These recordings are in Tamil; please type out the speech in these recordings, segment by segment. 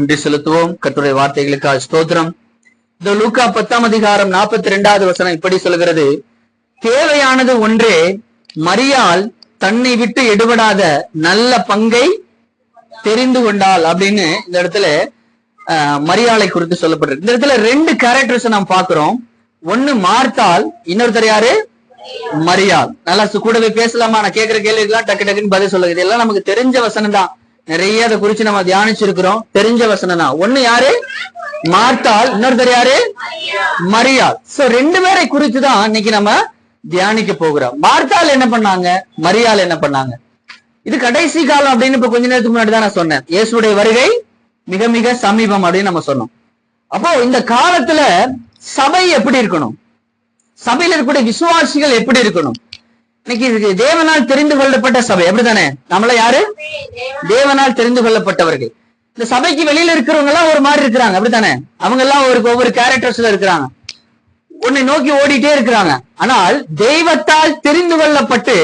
நன்றி செலுத்துவோம். கர்த்தருடைய வார்த்தைகளுக்காக ஸ்தோத்திரம். இந்த லூக்கா 10ஆம் அதிகாரம் 42வது வசனம் இப்படி சொல்கிறது, தேவையானது ஒன்றே, மரியாள் தன்னை விட்டு எடுபடாத நல்ல பங்கை தெரிந்து கொண்டாள் அப்படின்னு இந்த இடத்துல மரியாளை குறித்து சொல்லப்பட்டிருக்கு. இந்த இடத்துல ரெண்டு கேரக்டர்ஸ் நாம் பார்க்கிறோம். ஒண்ணு மார்த்தாள், இன்னொருத்தர் யாரு? மரியாள். நல்லா கூடவே பேசலாமா? நான் கேட்கிற கேள்விக்கெல்லாம் டக்கு டக்குன்னு பதில் சொல்லுங்க. இதெல்லாம் நமக்கு தெரிஞ்ச வசனம் தான், நிறைய அதை குறிச்சு நம்ம தியானிச்சிருக்கிறோம். தெரிஞ்ச வசனம் தான். ஒண்ணு யாரு? மார்த்தாள், இன்னொருத்தர் யாரு? மரியாள். சோ ரெண்டு பேரை குறித்து தான் இன்னைக்கு நம்ம தியானிக்க போகிறோம். மார்த்தாள் என்ன பண்ணாங்க, மரியாள் என்ன பண்ணாங்க? இது கடைசி காலம் அப்படின்னு இப்ப கொஞ்ச நேரத்துக்கு முன்னாடி தான் நான் சொன்னேன். இயேசுடைய வருகை மிக மிக சமீபம் அப்படின்னு நம்ம சொன்னோம். அப்போ இந்த காலத்துல சபை எப்படி இருக்கணும், சபையில இருக்கக்கூடிய விசுவாசிகள் எப்படி இருக்கணும்? இன்னைக்கு தேவனால் தெரிந்து கொள்ளப்பட்ட சபை அப்படித்தானே? நம்மள யாரு? தேவனால் தெரிந்து கொள்ளப்பட்டவர்கள். இந்த சபைக்கு வெளியில இருக்கிறவங்க எல்லாம் ஒரு மாதிரி இருக்கிறாங்க அப்படித்தானே? அவங்க எல்லாம் ஒவ்வொரு கேரக்டர்ஸ்ல இருக்கிறாங்க, உன்னை நோக்கி ஓடிட்டே இருக்கிறாங்க. ஆனால் தெய்வத்தால் தெரிந்து கொள்ளப்பட்டு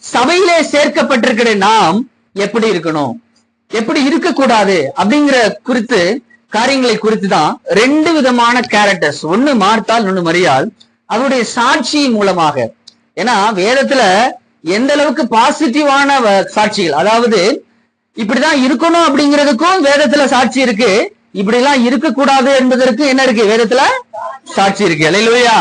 சபையிலே சேர்க்கப்பட்டிருக்கிற நாம் எப்படி இருக்கணும், எப்படி இருக்கக்கூடாது அப்படிங்கிற குறித்து காரியங்களை குறித்து தான் ரெண்டு விதமான கேரக்டர்ஸ், ஒன்னு மார்த்தாள், ஒன்னு மரியாள், அவருடைய சாட்சியின் மூலமாக. ஏன்னா வேதத்துல எந்த அளவுக்கு பாசிட்டிவான சாட்சிகள், அதாவது இப்படிதான் இருக்கணும் அப்படிங்கிறதுக்கும் வேதத்துல சாட்சி இருக்கு, இப்படி எல்லாம் இருக்கக்கூடாது என்பதற்கு என்ன இருக்கு? வேதத்துல சாட்சி இருக்கு. அல்லேலூயா.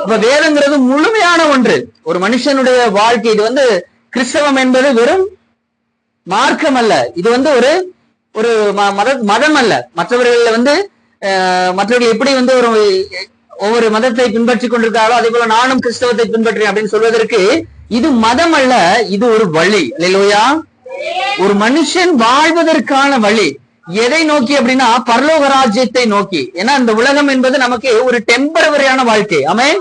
இப்ப வேதங்கிறது முழுமையான ஒன்று, ஒரு மனுஷனுடைய வாழ்க்கை. இது கிறிஸ்தவம் என்பது வெறும் மார்க்கம் அல்ல, இது ஒரு மதம் அல்ல. மற்றவர்கள் மற்றவர்கள் எப்படி ஒவ்வொரு மதத்தை பின்பற்றி கொண்டிருக்காரோ அதே போல நானும் கிறிஸ்தவத்தை பின்பற்றேன் அப்படின்னு சொல்வதற்கு இது மதம் அல்ல, இது ஒரு வழி. அல்லேலூயா. ஒரு மனுஷன் வாழ்வதற்கான வழி எதை நோக்கி அப்படின்னா பரலோக ராஜ்யத்தை நோக்கி. ஏன்னா இந்த உலகம் என்பது நமக்கு ஒரு டெம்பரவரியான வாழ்க்கை. ஆமென்.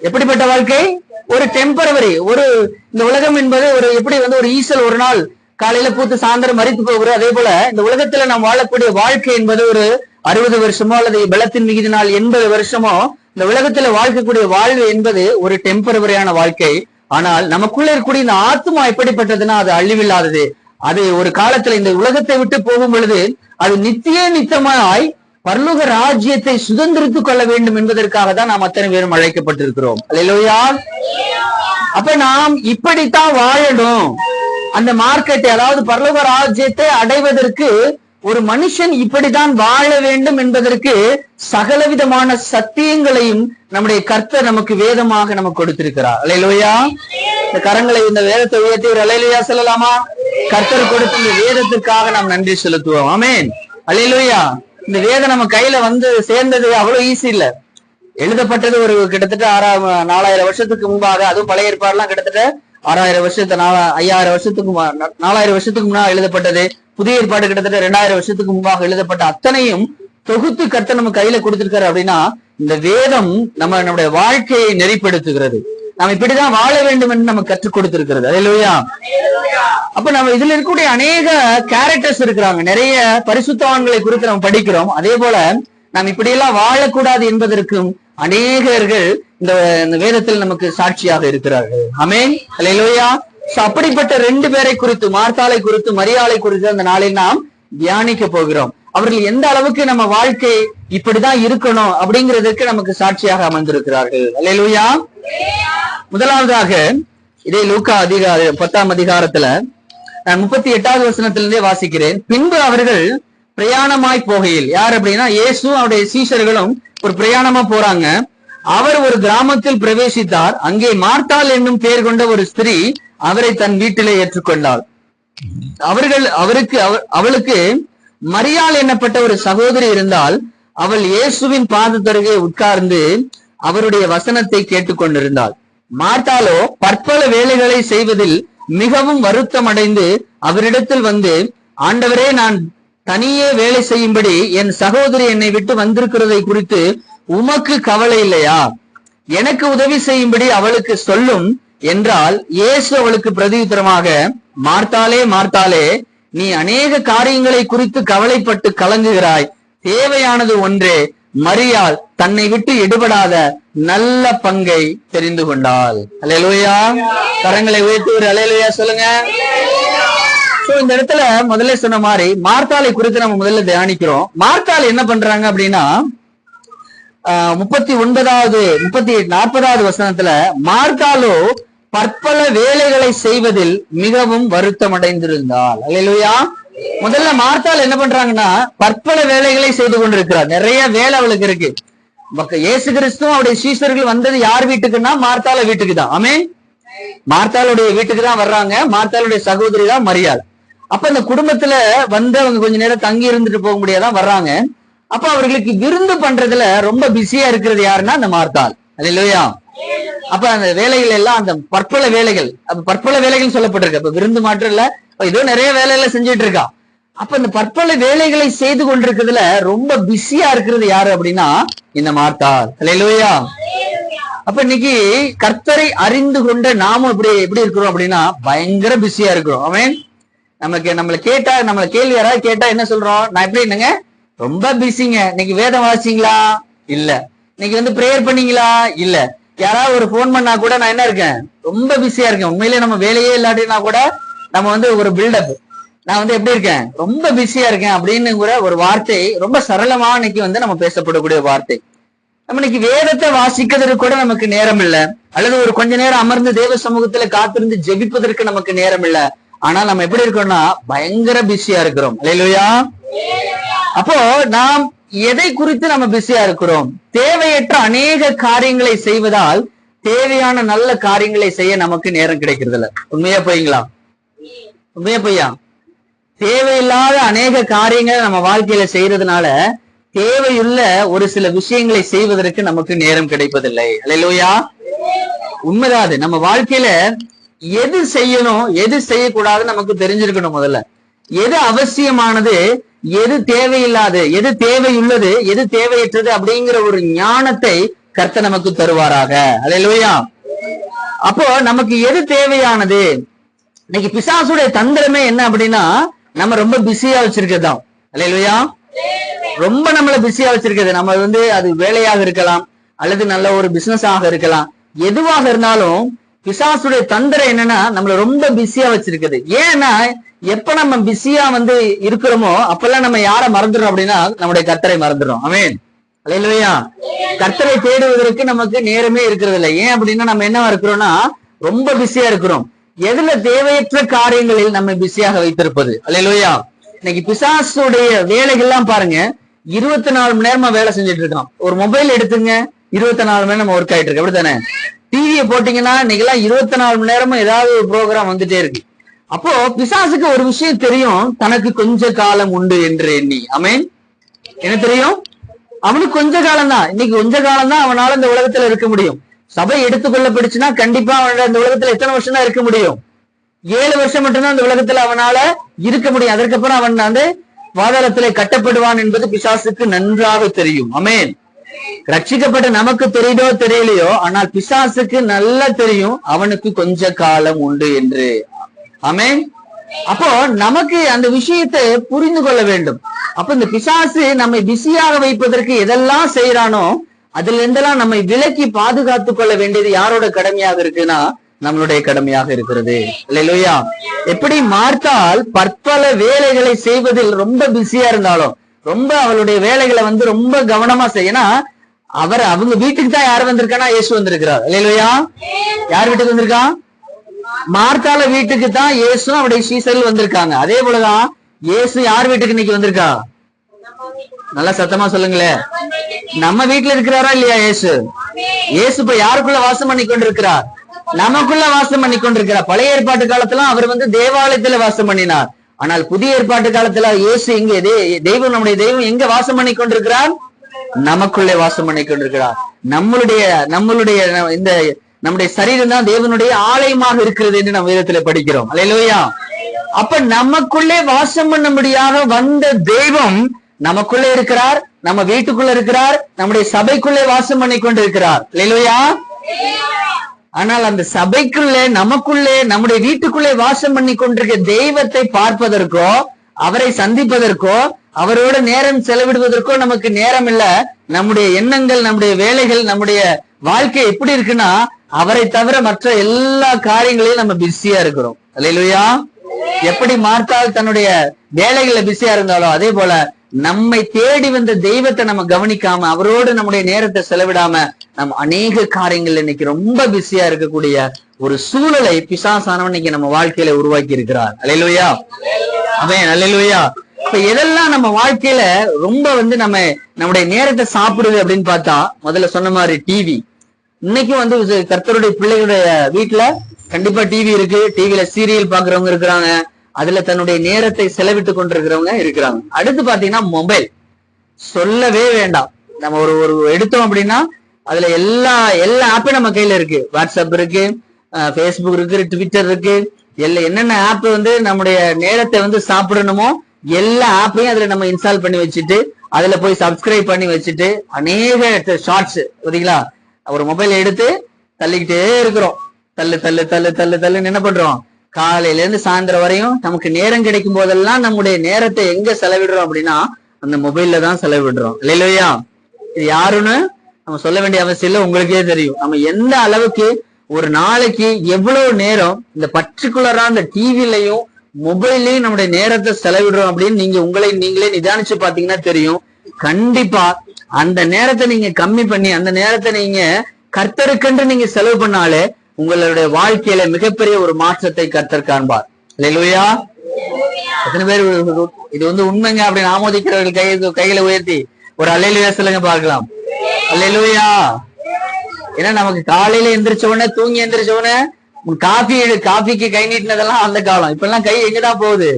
எப்படிப்பட்ட வாழ்க்கை? ஒரு டெம்பரவரி. இந்த உலகம் என்பது எப்படி ஒரு ஈசல் ஒரு நாள் காலையில பூத்து சாயந்தரம் மரித்து போகிறது, அதே போல இந்த உலகத்துல நாம் வாழக்கூடிய வாழ்க்கை என்பது ஒரு 60 வருஷமோ அல்லது பலத்தின் மிகுதினால் 80 வருஷமோ இந்த உலகத்துல வாழ்க்கக்கூடிய வாழ்வு என்பது ஒரு டெம்பரவரியான வாழ்க்கை. ஆனால் நமக்குள்ள இருக்கக்கூடிய இந்த ஆத்மா எப்படிப்பட்டதுன்னா அது அழிவில்லாதது. அது ஒரு காலத்துல இந்த உலகத்தை விட்டு போகும் பொழுது அது நித்தியமாய் பரலோக ராஜ்யத்தை சுதந்திரித்துக் கொள்ள வேண்டும் என்பதற்காக தான் நாம் அத்தனை பேரும் அழைக்கப்பட்டிருக்கிறோம். அல்லேலூயா. அப்ப நாம் இப்படித்தான் வாழணும். அந்த மார்க்கெட்டை, அதாவது பரலோக ராஜ்யத்தை அடைவதற்கு ஒரு மனுஷன் இப்படித்தான் வாழ வேண்டும் என்பதற்கு சகலவிதமான சத்தியங்களையும் நம்முடைய கர்த்தர் நமக்கு வேதமாக நமக்கு கொடுத்திருக்கிறார். அல்லேலூயா. இந்த கரங்களை இந்த வேதத்தை உயர்த்தி ஒரு அல்லேலூயா சொல்லலாமா? கர்த்தர் கொடுத்த இந்த வேதத்திற்காக நாம் நன்றி செலுத்துவோம். ஆமென். அல்லேலூயா. இந்த வேதம் நம்ம கையில சேர்ந்தது அவ்வளவு ஈஸி இல்ல. எழுதப்பட்டது கிட்டத்தட்ட 4000 வருஷத்துக்கு முன்பாக, அதுவும் பழைய ஏற்பாடுலாம் கிட்டத்தட்ட 6000 வருஷத்து 5000 வருஷத்துக்கு 4000 வருஷத்துக்கு முன்னாடி எழுதப்பட்டது. புதிய ஏற்பாடு கிட்டத்தட்ட 2000 வருஷத்துக்கு முன்பாக எழுதப்பட்ட அத்தனையும் தொகுத்து கர்த்தர் நம்ம கையில கொடுத்திருக்காரு. அப்படின்னா இந்த வேதம் நம்முடைய வாழ்க்கையை நெறிப்படுத்துகிறது. நாம் இப்படிதான் வாழ வேண்டும் என்று நம்ம கற்றுக் கொடுத்திருக்கிறது. அல்லேலூயா. அப்ப நம்ம இதுல இருக்கக்கூடிய அநேக கேரக்டர்ஸ் இருக்கிறாங்க, நிறைய பரிசுத்தவான்களை குறித்து நம்ம படிக்கிறோம். அதே போல நாம் இப்படியெல்லாம் வாழக்கூடாது என்பதற்கும் அநேகர்கள் இந்த வேதத்தில் நமக்கு சாட்சியாக இருக்கிறார்கள். ஆமென். அல்லேலூயா. அப்படிப்பட்ட ரெண்டு பேரை குறித்து, மார்த்தாளை குறித்து மரியாளை குறித்து அந்த நாளில் நாம் தியானிக்க போகிறோம். அவர்கள் எந்த அளவுக்கு நம்ம வாழ்க்கை இப்படிதான் இருக்கணும் அப்படிங்கிறதுக்கு நமக்கு சாட்சியாக அமர்ந்திருக்கிறார்கள். அல்லேலூயா. முதலாவதாக இதே லூக்கா 10ஆம் அதிகாரத்துல நான் 38வது வசனத்திலிருந்தே வாசிக்கிறேன். பின்பு அவர்கள் பிரயாணமாய் போகையில், யார் அப்படின்னா இயேசு அவருடைய சீஷர்களும் ஒரு பிரயாணமா போறாங்க. அவர் ஒரு கிராமத்தில் பிரவேசித்தார். அங்கே மார்த்தாள் என்னும் பெயர் கொண்ட ஒரு ஸ்திரீ அவரை தன் வீட்டிலே ஏற்றுக்கொண்டாள். அவளுக்கு மரியாள் என்னப்பட்ட ஒரு சகோதரி இருந்தால், அவள் இயேசுவின் பாதத்தருகே உட்கார்ந்து அவருடைய வசனத்தை கேட்டுக்கொண்டிருந்தாள். மார்த்தாளோ பற்பல வேலைகளை செய்வதில் மிகவும் வருத்தம் அடைந்து அவரிடத்தில் ஆண்டவரே, நான் தனியே வேலை செய்யும்படி என் சகோதரி என்னை விட்டு வந்திருக்கிறதை குறித்து உமக்கு கவலை இல்லையா? எனக்கு உதவி செய்யும்படி அவளுக்கு சொல்லும் என்றால், இயேசு அவளுக்கு பிரதியுத்தரமாக, மார்த்தாளே மார்த்தாளே, நீ அநேக காரியங்களை குறித்து கவலைப்பட்டு கலங்குகிறாய், தேவையானது ஒன்றே, மரியாள் தன்னை விட்டு எடுபடாத நல்ல பங்கை தெரிந்து கொண்டாள். அல்லேலூயா. கரங்களை உயர்த்தி ஒரு அல்லேலூயா சொல்லுங்க. சோ இந்த இடத்துல முதல்ல சொன்ன மாதிரி மார்த்தாளை குறித்து நம்ம முதல்ல தியானிக்கிறோம். மார்த்தாள் என்ன பண்றாங்க அப்படின்னா 40வது வசனத்துல, மார்த்தாளோ பற்பல வேலைகளை செய்வதில் மிகவும் வருத்தம் அடைந்திருந்தாள். அல்லேலூயா. முதல்ல மார்த்தாள் என்ன பண்றாங்கன்னா பற்பல வேலைகளை செய்து கொண்டிருக்கிறார். நிறைய வேலை அவளுக்கு இருக்கு. இயேசு கிறிஸ்துவும் அவருடைய சீஷர்கள் வந்தது யார் வீட்டுக்குன்னா மார்த்தாள வீட்டுக்கு தான். ஆமென். மார்த்தாளுடைய வீட்டுக்கு தான் வர்றாங்க. மார்த்தாளுடைய சகோதரி தான் மரியாள். அப்ப இந்த குடும்பத்துல வந்து அவங்க கொஞ்ச நேரம் தங்கி இருந்துட்டு போக முடியாதான் வர்றாங்க. அப்ப அவர்களுக்கு விருந்து பண்றதுல ரொம்ப பிஸியா இருக்கிறது யாருன்னா அந்த மார்த்தாள். அல்லேலூயா. அப்ப அந்த வேலைகள் எல்லாம் அந்த பற்பல வேலைகள், அப்ப பற்பல வேலைகள் சொல்லப்பட்டிருக்கு. அப்ப விருந்து மாற்றம் இல்ல, இதோ நிறைய வேலையெல்லாம் செஞ்சுட்டு இருக்கா. அப்ப இந்த பற்பல வேலைகளை செய்து கொண்டிருக்கிறதுல ரொம்ப பிஸியா இருக்கிறது யாரு அப்படின்னா இந்த மார்த்தாள். அல்லேலூயா. அப்ப இன்னைக்கு கர்த்தரை அறிந்து கொண்ட நாமும் எப்படி இருக்கிறோம் அப்படின்னா பயங்கர பிஸியா இருக்கிறோம். ஆமென். நம்மள கேள்வி யாராவது கேட்டா என்ன சொல்றோம்? நான் எப்படி என்னங்க ரொம்ப பிஸிங்க. இன்னைக்கு வேதம் வாசிங்களா? இல்ல. இன்னைக்கு வந்து பிரேயர் பண்ணீங்களா? இல்ல. யாராவது ஒரு போன் பண்ணா கூட நான் என்ன இருக்கேன், ரொம்ப பிஸியா இருக்கேன். உண்மையிலேயே நம்ம வேலையே இல்லாட்டினா கூட நம்ம வந்து ஒரு பில்டப், நான் வந்து எப்படி இருக்கேன், ரொம்ப பிஸியா இருக்கேன் அப்படின்னுங்கிற ஒரு வார்த்தை ரொம்ப சரளமா இன்னைக்கு வந்து நம்ம பேசப்படக்கூடிய வார்த்தை. நம்ம இன்னைக்கு வேதத்தை வாசிக்கிறதுக்கு கூட நமக்கு நேரம் இல்ல, அல்லது ஒரு கொஞ்ச நேரம் அமர்ந்து தேவ சமூகத்துல காத்திருந்து ஜெபிப்பதற்கு நமக்கு நேரம் இல்ல. ஆனால் நம்ம எப்படி இருக்கோம்னா பயங்கர பிஸியா இருக்கிறோம். அல்லேலூயா. அப்போ நாம் எதை குறித்து நம்ம பிஸியா இருக்கிறோம்? தேவையற்ற அநேக காரியங்களை செய்வதால் தேவையான நல்ல காரியங்களை செய்ய நமக்கு நேரம் கிடைக்கிறது இல்ல. உண்மையா பொய்ங்களா? உண்மையா பொய்யா? தேவையில்லாத அநேக காரியங்களை நம்ம வாழ்க்கையில செய்யறதுனால தேவையுள்ள ஒரு சில விஷயங்களை செய்வதற்கு நமக்கு நேரம் கிடைப்பதில்லை. அல்லேலூயா. உண்மைதான். அது நம்ம வாழ்க்கையில எது செய்யணும் எது செய்யக்கூடாதுன்னு நமக்கு தெரிஞ்சிருக்கணும். முதல்ல எது அவசியமானது, எது தேவையில்லாது, எது தேவையுள்ளது, எது தேவையற்றது அப்படிங்கிற ஒரு ஞானத்தை கர்த்தர் நமக்கு தருவாராக. அல்லேலூயா. அப்போ நமக்கு எது தேவையானது? இன்னைக்கு பிசாசுடைய தந்திரமே என்ன அப்படின்னா நம்ம ரொம்ப பிஸியா வச்சிருக்கதான். அல்லேலூயா. ரொம்ப நம்மள பிஸியா வச்சிருக்கிறது. நம்ம வந்து அது வேலையாக இருக்கலாம், அல்லது நல்ல ஒரு பிசினஸ் ஆக இருக்கலாம். எதுவாக இருந்தாலும் பிசாசுடைய தந்திரம் என்னன்னா நம்மள ரொம்ப பிஸியா வச்சிருக்குது. ஏன்னா எப்ப நம்ம பிஸியா வந்து இருக்கிறோமோ அப்பெல்லாம் நம்ம யாரை மறந்துடுறோம் அப்படின்னா நம்முடைய கர்த்தரை மறந்துடுறோம். ஆமென். அல்லேலூயா. கர்த்தரை தேடுவதற்கு நமக்கு நேரமே இருக்கிறது இல்லை. ஏன் அப்படின்னா நம்ம என்னவா இருக்கிறோம்னா ரொம்ப பிஸியா இருக்கிறோம். எதுல தேவையற்ற காரியங்களில் நம்ம பிஸியாக வைத்திருப்பது. அல்லேலூயா. இன்னைக்கு பிசாசுடைய வேலைகள்லாம் பாருங்க, 24 மணி நேரமா வேலை செஞ்சுட்டு இருக்கான். ஒரு மொபைல் எடுத்துங்க, 24 மணி நேரம் ஒர்க் ஆயிட்டு இருக்கு. அப்படித்தானே? டிவியை போட்டீங்கன்னா இன்னைக்கு எல்லாம் 24 மணி நேரமும் ஏதாவது ஒரு ப்ரோக்ராம் வந்துட்டே இருக்கு. அப்போ பிசாசுக்கு ஒரு விஷயம் தெரியும், தனக்கு கொஞ்ச காலம் உண்டு என்று எண்ணி. ஆமென். என்ன தெரியும்? அவனுக்கு கொஞ்ச காலம் தான். இன்னைக்கு கொஞ்ச காலம் தான் அவனால இந்த உலகத்துல இருக்க முடியும். சபை எடுத்துக்கொள்ளப்படுச்சுன்னா கண்டிப்பா அவனோட இந்த உலகத்துல எத்தனை வருஷம் தான் இருக்க முடியும்? 7 வருஷம் மட்டும்தான் இந்த உலகத்துல அவனால இருக்க முடியும். அதற்கப்புறம் அவன் வந்து பாதாளத்திலே கட்டப்படுவான் என்பது பிசாசுக்கு நன்றாக தெரியும். ஆமென். ரட்சிக்கப்பட்ட நமக்கு தெரியுதோ தெரியலையோ, ஆனால் பிசாசுக்கு நல்லா தெரியும் அவனுக்கு கொஞ்ச காலம் உண்டு என்று. ஆமென். அப்போ நமக்கு அந்த விஷயத்தை புரிந்து கொள்ள வேண்டும். அப்ப இந்த பிசாசு நம்மை பிஸியாக வைப்பதற்கு எதெல்லாம் செய்யறானோ அதுல இருந்தெல்லாம் நம்மை விலக்கி பாதுகாத்துக் கொள்ள வேண்டியது யாரோட கடமையாக இருக்குன்னா நம்மளுடைய கடமையாக இருக்கிறது. அல்லேலூயா. எப்படி மார்த்தாள் பற்பல வேலைகளை செய்வதில் ரொம்ப பிஸியா இருந்தாலும் ரொம்ப அவளுடைய வேலைகளை வந்து ரொம்ப கவனமா செய்யணும். அவங்க வீட்டுக்கு தான் யார் வந்திருக்கானா? இயேசு வந்திருக்கிறார். அல்லேலூயா. யார் வீட்டுக்கு வந்திருக்கா? மார்த்தாள வீட்டுக்கு தான் இயேசு அவருடைய சீசர்கள் வந்திருக்காங்க. அதே போலதான் இயேசு யார் வீட்டுக்கு இன்னைக்கு வந்திருக்கா? நல்லா சத்தமா சொல்லுங்களேன். நம்ம வீட்டுல இருக்கிறாரா இல்லையா இயேசு? இயேசு இப்ப யாருக்குள்ள வாசம் பண்ணி கொண்டிருக்கிறார்? நமக்குள்ள வாசம் பண்ணி கொண்டிருக்கிறார். பழைய ஏற்பாட்டு காலத்துல அவர் வந்து தேவாலயத்துல வாசம் பண்ணினார். ஆனால் புதிய ஏற்பாட்டு காலத்துல இயேசு இங்க தெய்வம், நம்முடைய தெய்வம் எங்க வாசம் பண்ணி கொண்டிருக்கிறார்? நமக்குள்ளே வாசம் பண்ணி கொண்டிருக்கிறார். நம்மளுடைய இந்த நம்முடைய சரீரம் தான் தேவனுடைய ஆலயமாக இருக்கிறது என்று நம்ம வேதத்துல படிக்கிறோம். அல்லேலூயா. அப்ப நமக்குள்ளே வாசம் பண்ணும்படியாக வந்த தெய்வம் நமக்குள்ளே இருக்கிறார், நம்ம வீட்டுக்குள்ள இருக்கிறார், நம்முடைய சபைக்குள்ளே வாசம் பண்ணி கொண்டிருக்கிறார். அல்லேலூயா. ஆனால் அந்த சபைக்குள்ளே, நமக்குள்ளே, நம்முடைய வீட்டுக்குள்ளே வாசம் பண்ணி கொண்டிருக்க தெய்வத்தை பார்ப்பதற்கோ அவரை சந்திப்பதற்கோ அவரோட நேரம் செலவிடுவதற்கோ நமக்கு நேரம் இல்ல. நம்முடைய எண்ணங்கள், நம்முடைய வேலைகள், நம்முடைய வாழ்க்கை எப்படி இருக்குன்னா அவரை தவிர மற்ற எல்லா காரியங்களையும் நம்ம பிஸியா இருக்கிறோம். அல்லேலூயா. எப்படி மார்த்தாள் தன்னுடைய வேலைகள்ல பிஸியா இருந்தாலோ அதே போல நம்மை தேடி வந்த தெய்வத்தை நம்ம கவனிக்காம அவரோடு நம்முடைய நேரத்தை செலவிடாம நம்ம அநேக காரியங்கள் இன்னைக்கு ரொம்ப பிஸியா இருக்கக்கூடிய ஒரு சூழலை பிசாசானவன் இன்னைக்கு நம்ம வாழ்க்கையில உருவாக்கி இருக்கிறார். அல்லேலூயா, ஆமென், அல்லேலூயா. இப்ப எதெல்லாம் நம்ம வாழ்க்கையில ரொம்ப நம்முடைய நேரத்தை சாப்பிடுது அப்படின்னு பார்த்தா, முதல்ல சொன்ன மாதிரி டிவி. இன்னைக்கும் கர்த்தருடைய பிள்ளைகளுடைய வீட்டுல கண்டிப்பா டிவி இருக்கு. டிவில சீரியல் பாக்குறவங்க இருக்கிறாங்க, அதுல தன்னுடைய நேரத்தை செலவிட்டு கொண்டிருக்கிறவங்க இருக்கிறாங்க. அடுத்து பாத்தீங்கன்னா மொபைல், சொல்லவே வேண்டாம். நம்ம ஒரு எடுத்தோம் அப்படின்னா அதுல எல்லா ஆப்பும் நம்ம கையில இருக்கு. வாட்ஸ்அப் இருக்கு, பேஸ்புக் இருக்கு, ட்விட்டர் இருக்கு, என்னென்ன ஆப் நம்முடைய நேரத்தை சாப்பிடணுமோ எல்லா ஆப்பையும் அதுல நம்ம இன்ஸ்டால் பண்ணி வச்சுட்டு அதுல போய் சப்ஸ்கிரைப் பண்ணி வச்சுட்டு அநேக ஷார்ட்ஸ் பாத்தீங்களா, ஒரு மொபைல் எடுத்து தள்ளிக்கிட்டே இருக்கிறோம். தள்ளு தள்ளு தள்ளு தள்ளு தள்ளுன்னு என்ன பண்றோம், காலையில இருந்து சாயந்தரம் வரையும் நமக்கு நேரம் கிடைக்கும் போதெல்லாம் நம்முடைய நேரத்தை எங்க செலவிடுறோம் அப்படின்னா அந்த மொபைல்ல தான் செலவிடுறோம். இல்லையா? இது யாருன்னு நம்ம சொல்ல வேண்டிய அவசியம் இல்லை, உங்களுக்கே தெரியும். நம்ம எந்த அளவுக்கு ஒரு நாளைக்கு எவ்வளவு நேரம் இந்த பர்டிகுலரா இந்த டிவிலையும் மொபைல்லையும் நம்முடைய நேரத்தை செலவிடுறோம் அப்படின்னு நீங்களே நிதானிச்சு பாத்தீங்கன்னா தெரியும். கண்டிப்பா அந்த நேரத்தை நீங்க கம்மி பண்ணி அந்த நேரத்தை நீங்க கர்த்தருக்கென்று நீங்க செலவு பண்ணாலே உங்களுடைய வாழ்க்கையில மிகப்பெரிய ஒரு மாற்றத்தை கர்த்தர் காண்பார். அல்லேலூயா. எத்தனை பேர் இது உண்மைங்க அப்படின்னு ஆமோதிக்கிறவர்கள் கைகளை உயர்த்தி ஒரு அல்லேலூயா சொல்லுங்க பார்க்கலாம். அல்லேலூயா. ஏன்னா நமக்கு காலையில எந்திரிச்ச உடனே தூங்கி எந்திரிச்ச உடனே காஃபிக்கு கை நீட்டினதெல்லாம் அந்த காலம். இப்ப எல்லாம் கை எங்கதான் போகுது,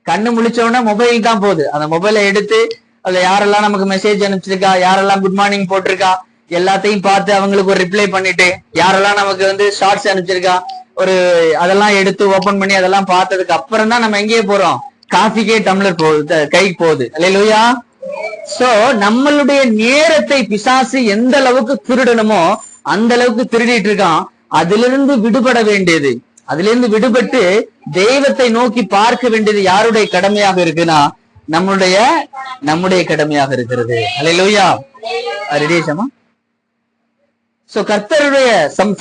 கண்ணு முழிச்ச உடனே மொபைல் தான் போகுது. அந்த மொபைலை எடுத்து அதுல யாரெல்லாம் நமக்கு மெசேஜ் அனுப்பிச்சிருக்கா, யாரெல்லாம் குட் மார்னிங் போட்டிருக்கா எல்லாத்தையும் பார்த்து அவங்களுக்கு ஒரு ரிப்ளை பண்ணிட்டு, யாரெல்லாம் நமக்கு ஷார்ட்ஸ் அனுப்பிச்சிருக்கா அதெல்லாம் எடுத்து ஓபன் பண்ணி அதெல்லாம் பார்த்ததுக்கு அப்புறம் தான் நம்ம எங்கேயே போறோம், காஃபிக்கே டம்ளர் போகுது, கைக்கு போகுது. அல்லேலூயா. சோ நம்மளுடைய நேரத்தை பிசாசு எந்த அளவுக்கு திருடணுமோ அந்த அளவுக்கு திருடிட்டு இருக்கான். அதிலிருந்து விடுபட வேண்டியது, அதிலிருந்து விடுபட்டு தெய்வத்தை நோக்கி பார்க்க வேண்டியது யாருடைய கடமையாக இருக்குன்னா நம்முடைய கடமையாக இருக்கிறது. அல்லேலூயா. ரெடியேஷமா? சோ கர்த்தருடைய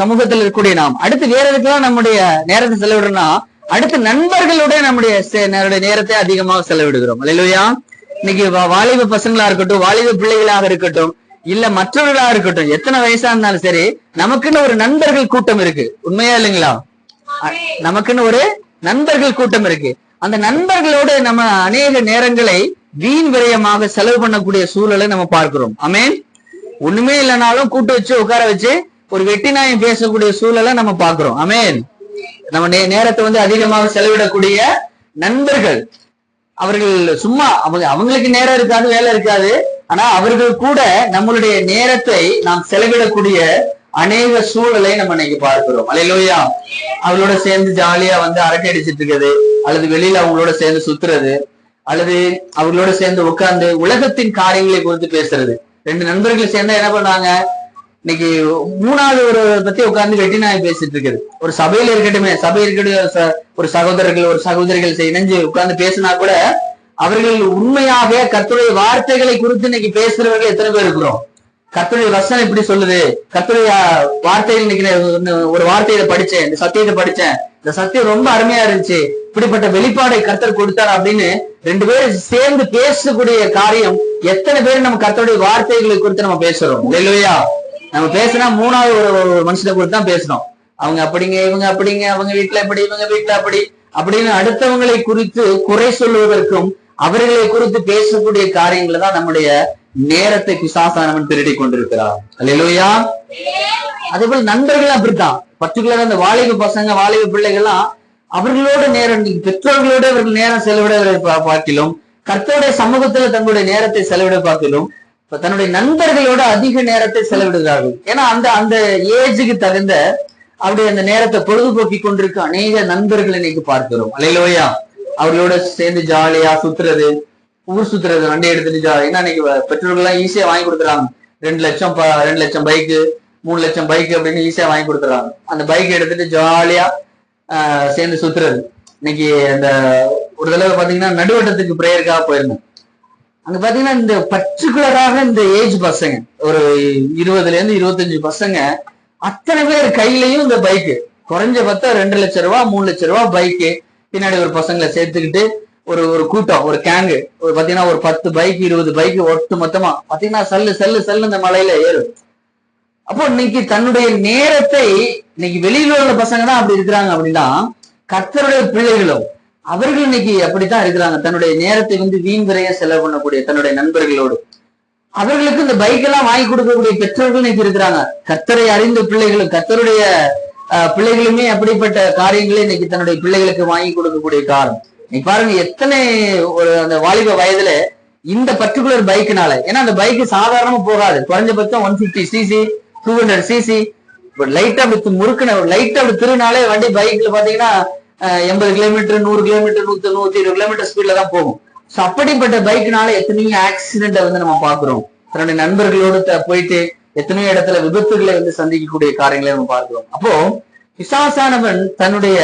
சமூகத்தில் இருக்கக்கூடிய நாம் அடுத்து வேற எதுக்கெல்லாம் நம்முடைய நேரத்தை செலவிடுறோம்னா அடுத்து நண்பர்களுடைய நம்முடைய நேரத்தை அதிகமாக செலவிடுகிறோம். அல்லேலூயா. இன்னைக்கு வாலிப பசங்களா இருக்கட்டும், வாலிப பிள்ளைகளாக இருக்கட்டும், இல்ல மற்றவர்களாக இருக்கட்டும், எத்தனை வயசா இருந்தாலும் சரி நமக்குன்னு ஒரு நண்பர்கள் கூட்டம் இருக்கு. உண்மையா இல்லைங்களா? நமக்குன்னு ஒரு நண்பர்கள் கூட்டம் இருக்கு. அந்த நண்பர்களோடு நம்ம அநேக நேரங்களை வீண் விரயமாக செலவு பண்ணக்கூடிய சூழலை நம்ம பார்க்கிறோம். ஆமென். ஒண்ணுமே இல்லைனாலும் கூட்டு வச்சு உட்கார வச்சு ஒரு வெட்டி நாயம் பேசக்கூடிய சூழலை நம்ம பாக்குறோம். ஆமென். நம்ம நேரத்தை அதிகமாக செலவிடக்கூடிய நண்பர்கள், அவர்கள் சும்மா அவங்களுக்கு நேரம் இருக்காது, வேலை இருக்காது, ஆனா அவர்கள் கூட நம்மளுடைய நேரத்தை நாம் செலவிடக்கூடிய அநேக சூழலை நம்ம இன்னைக்கு பார்க்கிறோம். அல்லேலூயா. அவங்களோட சேர்ந்து ஜாலியா அரட்டை அடிச்சிட்டு இருக்கிறது, அல்லது வெளியில அவங்களோட சேர்ந்து சுத்துறது, அல்லது அவங்களோட சேர்ந்து உட்கார்ந்து உலகத்தின் காரியங்களை குறித்து பேசுறது. ரெண்டு நண்பர்கள் சேர்ந்தா என்ன பண்ணாங்க, இன்னைக்கு மூணாவது ஒரு பத்தி உட்கார்ந்து வெட்டி நாய் பேசிட்டு இருக்குது. ஒரு சபையில இருக்கட்டுமே, ஒரு சகோதரர்கள் ஒரு சகோதரிகள் இணைஞ்சு உட்கார்ந்து பேசினா கூட அவர்கள் உண்மையாக கர்த்தருடைய வார்த்தைகளை குறித்து இன்னைக்கு பேசுறவர்கள் எத்தனை பேர் இருக்கிறோம்? கர்த்தருடைய வசனம் இப்படி சொல்லுது, கர்த்தருடைய வார்த்தைகள் இன்னைக்கு ஒரு வார்த்தையை படிச்சேன், இந்த சத்தியத்தை படிச்சேன், இந்த சத்தியம் ரொம்ப அருமையா இருந்துச்சு, இப்படிப்பட்ட வெளிப்பாடை கர்த்தர் கொடுத்தார் அப்படின்னு ரெண்டு பேரும் சேர்ந்து பேசக்கூடிய காரியம் எத்தனை பேர் நம்ம கர்த்தருடைய வார்த்தைகளை குறித்து நம்ம பேசுறோம்? இல்லையா? நம்ம பேசினா மூணாவது ஒரு மனுஷனை குறித்து தான் பேசணும். அவங்க அப்படிங்க, இவங்க அப்படிங்க, அவங்க வீட்டுல எப்படி, இவங்க வீட்டுல அப்படி அப்படின்னு அடுத்தவங்களை குறித்து குறை சொல்லுவதற்கும் அவர்களை குறித்து பேசக்கூடிய காரியங்களை தான் நம்முடைய நேரத்தை பிசாசானவன் திருடி கொண்டிருக்கிறார். அல்லேலூயா. அதே போல நண்பர்கள் அப்படித்தான். பர்டிகுலரா இந்த வாலிப பசங்க வாலிப பிள்ளைகள்லாம் அவர்களோட நேரம், பெற்றோர்களோட அவர்கள் நேரம் செலவிட பார்க்கிலும் கர்த்தருடைய சமூகத்துல தங்களுடைய நேரத்தை செலவிட பார்க்கிலும் தன்னுடைய நண்பர்களோட அதிக நேரத்தை செலவிடுகிறார்கள். ஏன்னா அந்த ஏஜுக்கு தகுந்த அப்படி அந்த நேரத்தை பொழுதுபோக்கி கொண்டிருக்க அநேக நண்பர்கள் இன்னைக்கு பார்க்கிறோம். அல்லேலூயா. அவர்களோட சேர்ந்து ஜாலியா சுத்துறது, ஊர் சுத்துறது, வண்டி எடுத்துட்டு ஜாலி. ஏன்னா இன்னைக்கு பெற்றோர்கள் எல்லாம் ஈஸியா வாங்கி கொடுக்குறாங்க. 2 லட்சம் பைக்கு, 3 லட்சம் பைக் அப்படின்னு ஈஸியா வாங்கி கொடுத்துறாங்க. அந்த பைக் எடுத்துட்டு ஜாலியா சேர்ந்து சுத்துறது. இன்னைக்கு அந்த ஒரு தடவை பாத்தீங்கன்னா நடுவட்டத்துக்கு பிரேயருக்காக போயிருந்தோம். அங்க பாத்தீங்கன்னா இந்த பர்டிகுலராக இந்த ஏஜ் பசங்க ஒரு 20 இருந்து 25 பசங்க அத்தனை பேர் கையிலையும் இந்த பைக்கு, குறைஞ்ச பார்த்தா 2 லட்சம் ரூபாய் 3 லட்சம் ரூபாய் பைக்கு பின்னாடி ஒரு பசங்களை சேர்த்துக்கிட்டு ஒரு ஒரு கூட்டம், ஒரு கேங்கு, ஒரு பாத்தீங்கன்னா ஒரு 10 பைக் 20 பைக் ஒட்டு மொத்தமா பாத்தீங்கன்னா சல்லு சல்லு சல்லு இந்த மலையில ஏறும். அப்போ இன்னைக்கு தன்னுடைய நேரத்தை, இன்னைக்கு வெளியில உள்ள பசங்க தான் அப்படி இருக்கிறாங்க அப்படின்னா, கர்த்தருடைய பிள்ளைகளும் அவர்கள் இன்னைக்கு அப்படித்தான் இருக்கிறாங்க. தன்னுடைய நேரத்தை வீண் விரைய செலவு பண்ணக்கூடிய தன்னுடைய நண்பர்களோடு, அவர்களுக்கு இந்த பைக் எல்லாம் வாங்கி கொடுக்கக்கூடிய பெற்றோர்கள் இன்னைக்கு இருக்கிறாங்க. கர்த்தரை அறிந்த பிள்ளைகளும் கர்த்தருடைய பிள்ளைகளுமே அப்படிப்பட்ட காரியங்களை இன்னைக்கு தன்னுடைய பிள்ளைகளுக்கு வாங்கி கொடுக்கக்கூடிய காலம். நீ பாருங்க எத்தனை ஒரு அந்த வாலிப வயதுல இந்த பர்டிகுலர் பைக்குனால, ஏன்னா அந்த பைக்கு சாதாரணமா போகாது, குறைஞ்சபட்சம் 150cc 200cc, லைட்டா அப்படி முறுக்குன லைட்டா அப்படி திருநாளே வண்டி பைக்ல பாத்தீங்கன்னா 80 கிலோமீட்டர் 100 கிலோமீட்டர் 120 கிலோமீட்டர் ஸ்பீட்ல தான் போகும். சோ அப்படிப்பட்ட பைக்குனால எத்தனையோ ஆக்சிடென்ட்டை நம்ம பாக்குறோம். தன்னுடைய நண்பர்களோடு போயிட்டு எத்தனையோ இடத்துல விபத்துகளை சந்திக்கக்கூடிய காரியங்களை நம்ம பார்க்கிறோம். அப்போ பிசாசானவன் தன்னுடைய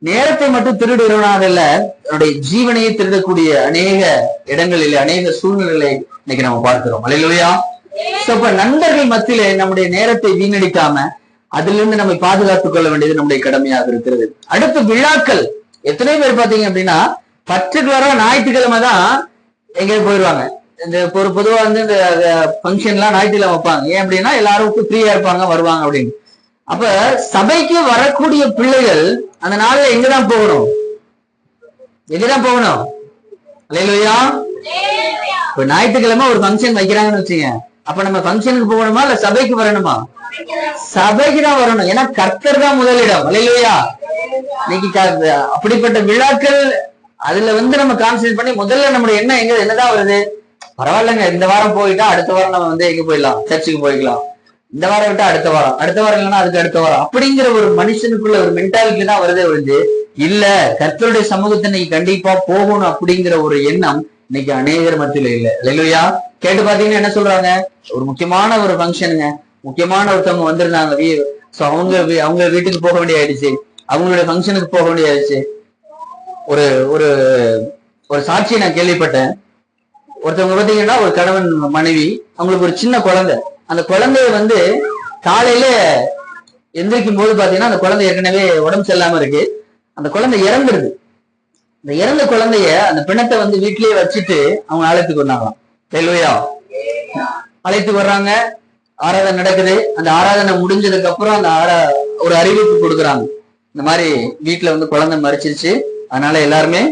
நேரத்தை மட்டும் திருடுறவனாக இல்ல, தன்னுடைய ஜீவனையை திருடக்கூடிய அநேக இடங்களில் அநேக சூழ்நிலைகளை இன்னைக்கு நம்ம பார்க்கிறோம். அல்லேலூயா. அப்ப நண்பர்கள் மத்தியிலே நம்முடைய நேரத்தை வீணடிக்காம அதிலிருந்து நம்மை பாதுகாத்துக் கொள்ள வேண்டியது நம்முடைய கடமையாக இருக்கிறது. அடுத்து விழாக்கள். எத்தனை பேர் பாத்தீங்க அப்படின்னா பர்டிகுலரா ஞாயிற்றுக்கிழமை தான் எங்கேயும் போயிடுவாங்க. இந்த ஒரு பொதுவா இந்த ஃபங்க்ஷன் எல்லாம் ஞாயிற்றுக்கிழமை வைப்பாங்க. ஏன் அப்படின்னா எல்லாரும் ஃப்ரீயா இருப்பாங்க, வருவாங்க அப்படின்னு. அப்ப சபைக்கு வரக்கூடிய பிள்ளைகள் அந்த நாள்ல எங்கதான் போகணும்? எங்கதான் போகணும்? அல்லேலூயா. இப்ப ஞாயிற்றுக்கிழமை ஒரு ஃபங்க்ஷன் வைக்கிறாங்கன்னு வச்சுங்க, அப்ப நம்ம ஃபங்க்ஷனுக்கு போகணுமா இல்ல சபைக்கு வரணுமா? சபைக்கு தான் வரணும். ஏன்னா கர்த்தர் தான் முதலிடம். அல்லேலூயா. இன்னைக்கு அப்படிப்பட்ட விழாக்கள் அதுல நம்ம கான்சென்ட்ரேட் பண்ணி முதல்ல நம்முடைய எண்ணம் என்னதான் வருது? பரவாயில்லைங்க, இந்த வாரம் போயிட்டா அடுத்த வாரம் நம்ம எங்க போயிடலாம், சர்ச்சுக்கு போய்க்கலாம். இந்த வாரம் விட்டா அடுத்த வாரம், அடுத்த வாரம் இல்லைன்னா அதுக்கு அடுத்த வாரம், அப்படிங்கிற ஒரு மனுஷனுக்குள்ள ஒரு மென்டாலிட்டி தான் வருதே வருது. இல்ல, கர்த்தருடைய சமூகத்தை இன்னைக்கு கண்டிப்பா போகணும் அப்படிங்கிற ஒரு எண்ணம் இன்னைக்கு அநேகர் மத்தியில இல்ல. அல்லேலூயா. கேட்டு பாத்தீங்கன்னா என்ன சொல்றாங்க? ஒரு முக்கியமான ஒரு ஃபங்க்ஷனுங்க, முக்கியமான ஒருத்தவங்க வந்திருந்தாங்க, அவங்க வீட்டுக்கு போக வேண்டிய ஆயிடுச்சு, அவங்களுடைய ஃபங்க்ஷனுக்கு போக வேண்டிய ஆயிடுச்சு. ஒரு ஒரு ஒரு சாட்சியை நான் கேள்விப்பட்டேன். ஒருத்தவங்க பாத்தீங்கன்னா ஒரு கணவன் மனைவி, அவங்களுக்கு ஒரு சின்ன குழந்தை. அந்த குழந்தைய காலையில எந்திரிக்கும் போது பாத்தீங்கன்னா அந்த குழந்தை ஏற்கனவே உடம்பு சரியில்லாம இருக்கு. அந்த குழந்தை இறந்துருது. அந்த இறந்த குழந்தைய அந்த பிணத்தை வீட்லயே வச்சுட்டு அவங்க அழைத்துக்கு வந்தாங்களாம். அல்லேலூயா. அழைத்து வர்றாங்க, ஆராதனை நடக்குது. அந்த ஆராதனை முடிஞ்சதுக்கு அப்புறம் அந்த ஒரு அறிவிப்பு கொடுக்குறாங்க. இந்த மாதிரி வீட்டுல குழந்தை மரிச்சிருச்சு, அதனால எல்லாருமே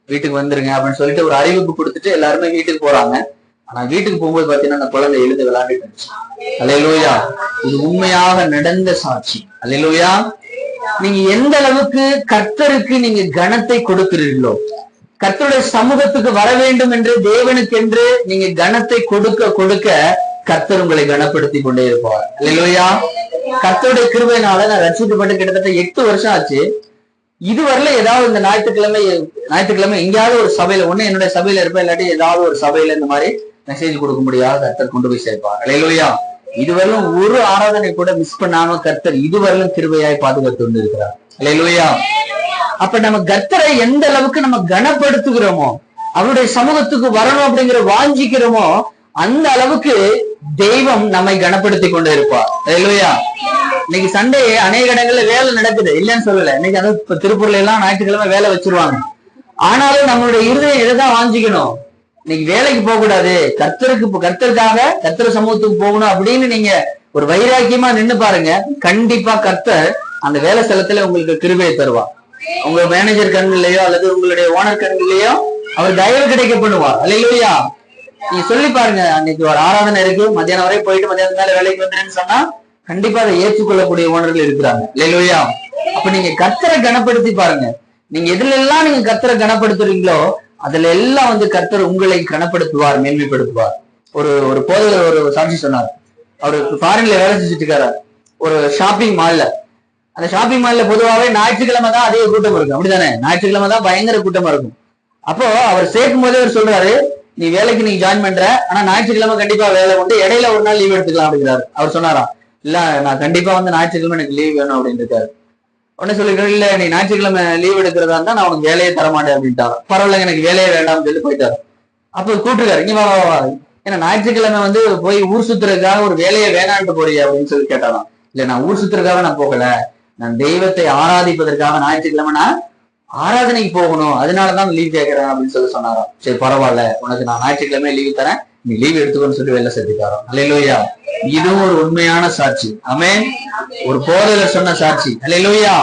வீட்டுக்கு வந்துருங்க அப்படின்னு சொல்லிட்டு ஒரு அறிவிப்பு கொடுத்துட்டு எல்லாருமே வீட்டுக்கு போறாங்க. ஆனா வீட்டுக்கு போகும்போது பாத்தீங்கன்னா அந்த குழந்தை எழுந்து விளையாண்டுட்டு இருந்துச்சு. அல்லேலூயா. இது உண்மையாக நடந்த சாட்சி. அல்லேலூயா. நீங்க எந்த அளவுக்கு கர்த்தருக்கு நீங்க கனத்தை கொடுக்கிறீர்களோ, கர்த்தருடைய சமூகத்துக்கு வர வேண்டும் என்று தேவனுக்கு என்று நீங்க கனத்தை கொடுக்க கொடுக்க கர்த்தர் உங்களை கனப்படுத்தி கொண்டே இருப்பார். அல்லேலூயா. கர்த்தருடைய கிருபையினால நான் ரட்சிக்கப்பட்டு கிட்டத்தட்ட 8 வருஷம் ஆச்சு. இதுவரையில ஏதாவது இந்த ஞாயிற்றுக்கிழமை எங்கேயாவது ஒரு சபையில, ஒண்ணு என்னுடைய சபையில இருப்பேன், இல்லாட்டி ஏதாவது ஒரு சபையில இந்த மாதிரி மெசேஜ் கொடுக்க முடியாத கர்த்தர் கொண்டு போய் சேர்ப்பார். அல்லேலூயா. இதுவரையிலும் ஒரு ஆராதனை கூட மிஸ் பண்ணாம கர்த்தர் இதுவரையிலும் கிருபையாய் பாதுகாத்து கொண்டு இருக்கிறார். அல்லேலூயா. அப்ப நம்ம கர்த்தரை எந்த அளவுக்கு நம்ம கனப்படுத்துகிறோமோ, அவருடைய சமூகத்துக்கு வரணும் அப்படிங்கிற வாஞ்சிக்கிறோமோ, அந்த அளவுக்கு தெய்வம் நம்மை கனப்படுத்தி கொண்டு இருப்பார். அல்லேலூயா. இன்னைக்கு சண்டே அநேக இடங்கள்ல வேலை நடக்குது, இல்லைன்னு சொல்லல. இன்னைக்கு அது திருப்பூர்ல எல்லாம் ஞாயிற்றுக்கிழமை வேலை வச்சிருவாங்க. ஆனாலும் நம்மளுடைய இருதயம் எதைதான் வாஞ்சிக்கணும்? இன்னைக்கு வேலைக்கு போக கூடாது, கர்த்தருக்காக கர்த்தர் சமூகத்துக்கு போகணும் அப்படின்னு நீங்க ஒரு வைராக்கியமா நின்னு பாருங்க. கண்டிப்பா கர்த்தர் அந்த வேலை ஸ்தலத்துல உங்களுக்கு கிருபையை தருவார். உங்க மேனேஜர் கண்ணிலேயோ அல்லது உங்களுடைய ஓனர் கண்ணிலேயோ அவர் தயவு கிடைக்க பண்ணுவார். அல்லேலூயா. நீங்க சொல்லி பாருங்க, அன்னைக்கு ஒரு ஆராதனை இருக்கு, மத்தியானம் வரை போயிட்டு மத்தியானம் மேல வேலைக்கு வந்தேன்னு சொன்னா கண்டிப்பா அதை ஏற்றுக்கொள்ளக்கூடிய ஓனர்கள் இருக்கிறாங்க. அல்லேலூயா. அப்ப நீங்க கர்த்தரை கனப்படுத்தி பாருங்க. நீங்க எதுல எல்லாம் நீங்க கர்த்தரை கனப்படுத்துறீங்களோ அதுல எல்லாம் கர்த்தர் உங்களை கனப்படுத்துவார், மேன்மைப்படுத்துவார். ஒரு போதகர் ஒரு சாட்சி சொன்னார். அவரு ஃபாரின்ல வேலை செஞ்சுட்டு இருக்காரு ஒரு ஷாப்பிங் மால்ல. அந்த ஷாப்பிங் மால்ல பொதுவாகவே ஞாயிற்றுக்கிழமை தான் அதிக கூட்டம் இருக்கும், அப்படித்தானே? ஞாயிற்றுக்கிழமை தான் பயங்கர கூட்டமா இருக்கும். அப்போ அவர் சேர்க்கும் போதே அவர் சொல்றாரு, நீ வேலைக்கு நீங்க ஜாயின் பண்ற, ஆனா ஞாயிற்றுக்கிழமை கண்டிப்பா வேலை உண்டு, இடையில ஒரு நாள் லீவ் எடுத்துக்கலாம் அப்படிங்கிறாரு. அவர் சொன்னாராம், இல்ல நான் கண்டிப்பா ஞாயிற்றுக்கிழமை எனக்கு லீவ் வேணும் அப்படின்னு இருக்காரு. உடனே சொல்லிருக்காரு, இல்ல நீ ஞாயிற்றுக்கிழமை லீவ் எடுக்கிறதா இருந்தா நான் உனக்கு வேலையே தரமாட்டேன் அப்படின்ட்டாரு. பரவாயில்ல, எனக்கு வேலையே வேண்டாம்னு சொல்லி போயிட்டாரு. அப்ப கூப்பிட்டுருக்காரு, இங்க வா, ஏன்னா ஞாயிற்றுக்கிழமை போய் ஊர் சுத்துறதுக்காக ஒரு வேலையை வேணான்ட்டு போறிய அப்படின்னு சொல்லி கேட்டாராம். இல்ல நான் ஊர் சுத்துறதுக்காக நான் போகல, நான் தெய்வத்தை ஆராதிப்பதற்காக ஞாயிற்றுக்கிழமை நான் ஆராதனைக்கு போகணும், அதனாலதான் லீவ் கேட்கறேன் அப்படின்னு சொன்னாராம். சரி பரவாயில்ல, உனக்கு நான் ஞாயிற்றுக்கிழமை லீவு தரேன், நீ லீவ் எடுத்துக்கோன்னு சொல்லி வெளில சேர்த்துக்காரோம். அல்லேலூயா. இதுவும் ஒரு உண்மையான சாட்சி. ஆமென். ஒரு போதகர் சொன்ன சாட்சி. அல்லேலூயா.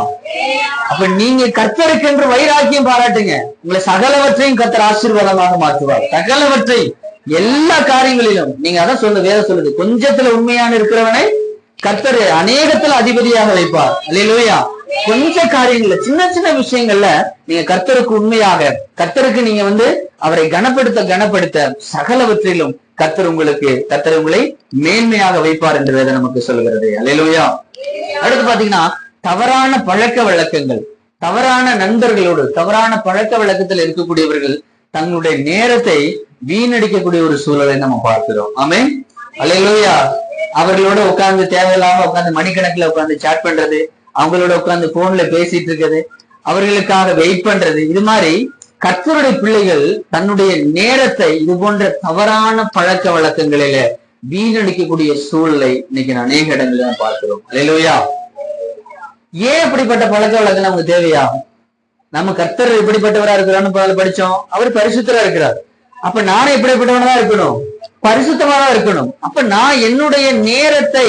அப்ப நீங்க கர்த்தருக்கு என்று வைராக்கியம் பாராட்டுங்க, உங்களை சகலவற்றையும் கர்த்தர் ஆசீர்வாதமாக மாற்றுவார். சகலவற்றை எல்லா காரியங்களிலும். நீங்க அதான் வேதம் சொல்லுது, கொஞ்சத்துல உண்மையான இருக்கிறவனை கர்த்தர் அநேகத்துல அதிபதியாக வைப்பார். அல்லேலூயா. கொஞ்ச காரியங்கள்ல, சின்ன சின்ன விஷயங்கள்ல நீங்க கர்த்தருக்கு உண்மையாக, கர்த்தருக்கு நீங்க அவரை கனப்படுத்த சகலவற்றிலும் கர்த்தர் உங்களை மேன்மையாக வைப்பார் என்று வேதம் நமக்கு சொல்கிறது. அல்லேலூயா. அடுத்து பாத்தீங்கன்னா, தவறான பழக்க வழக்கங்கள், தவறான நண்பர்களோடு, தவறான பழக்க வழக்கத்தில் இருக்கக்கூடியவர்கள் தங்களுடைய நேரத்தை வீணடிக்கக்கூடிய ஒரு சூழலை நம்ம பார்க்கிறோம். ஆமென். அல்லேலூயா. அவர்களோட உட்கார்ந்து தேவையில்லாம உட்கார்ந்து மணிக்கணக்கில் உட்கார்ந்து சாட் பண்றது, அவங்களோட உட்கார்ந்து போன்ல பேசிட்டு இருக்கிறது, அவர்களுக்காக வெயிட் பண்றது, இது மாதிரி கர்த்தருடைய பிள்ளைகள் தன்னுடைய நேரத்தை இது போன்ற தவறான பழக்க வழக்கங்களில வீணடிக்கக்கூடிய சூழலை இன்னைக்கு அநேக இடங்களில் நம்ம பார்க்கிறோம். அல்லேலூயா. ஏன் அப்படிப்பட்ட பழக்க வழக்கம் நமக்கு தேவையா? நம்ம கர்த்தர் எப்படிப்பட்டவரா இருக்கிறான்னு படிச்சோம். அவர் பரிசுத்தரா இருக்கிறார். அப்ப நானும் எப்படிப்பட்டவனா இருக்கணும்? பரிசுத்தமானதா இருக்கணும். அப்ப நான் என்னுடைய நேரத்தை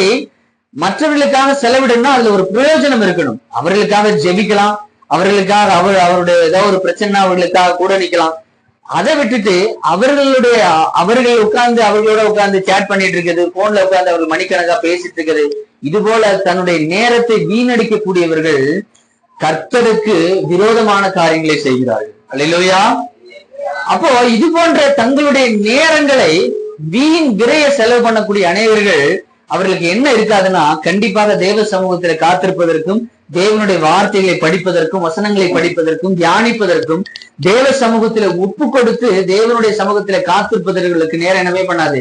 மற்றவர்களுக்காக செலவிடணும்னா அதுல ஒரு பிரயோஜனம் இருக்கணும். அவர்களுக்காக ஜெபிக்கலாம், அவர்களுக்காக அவருடைய ஏதாவது ஒரு பிரச்சனை அவர்களுக்காக கூட நிக்கலாம். அதை விட்டுட்டு அவர்கள் அவர்களோட உட்கார்ந்து சேட் பண்ணிட்டு இருக்குது, போன்ல உட்கார்ந்து அவர்கள் மணிக்கணக்கா பேசிட்டு இருக்குது, இது போல தன்னுடைய நேரத்தை வீணடிக்கக்கூடியவர்கள் கர்த்தருக்கு விரோதமான காரியங்களை செய்கிறார்கள். அல்லேலூயா. அப்போ இது போன்ற தங்களுடைய நேரங்களை வீண் விரைய செலவு பண்ணக்கூடிய அனைவர்கள் அவர்களுக்கு என்ன இருக்காதுன்னா, கண்டிப்பாக தேவ சமூகத்தில் காத்திருப்பதற்கும், தேவனுடைய வார்த்தைகளை படிப்பதற்கும், வசனங்களை படிப்பதற்கும், தியானிப்பதற்கும், தேவ சமூகத்தில ஒப்பு கொடுத்து தேவனுடைய சமூகத்தில காத்திருப்பதற்கு நேரம் என்னவே பண்ணாது.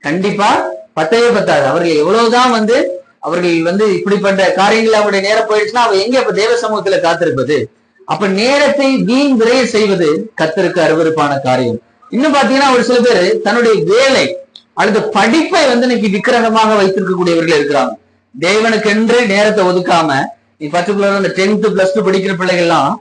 கண்டிப்பா பத்தவே பத்தாது. அவர்கள் எவ்வளவுதான் அவர்கள் இப்படிப்பட்ட காரியங்கள் அவருடைய நேரம் போயிடுச்சுன்னா அவங்க எங்க இப்ப தேவ சமூகத்துல காத்திருப்பது? அப்ப நேரத்தை வீண் விரைய செய்வது கர்த்தருக்கு அருவருப்பான காரியம். இன்னும் பாத்தீங்கன்னா ஒரு சில பேர் தன்னுடைய வேலை அல்லது படிப்பை இன்னைக்கு விக்கிரகமாக வைத்திருக்கக்கூடியவர்கள் இருக்கிறாங்க. தேவனுக்கென்று நேரத்தை ஒதுக்காம, நீ பர்டிகுலரா இந்த 10th +2 படிக்கிற பிள்ளைகள்லாம்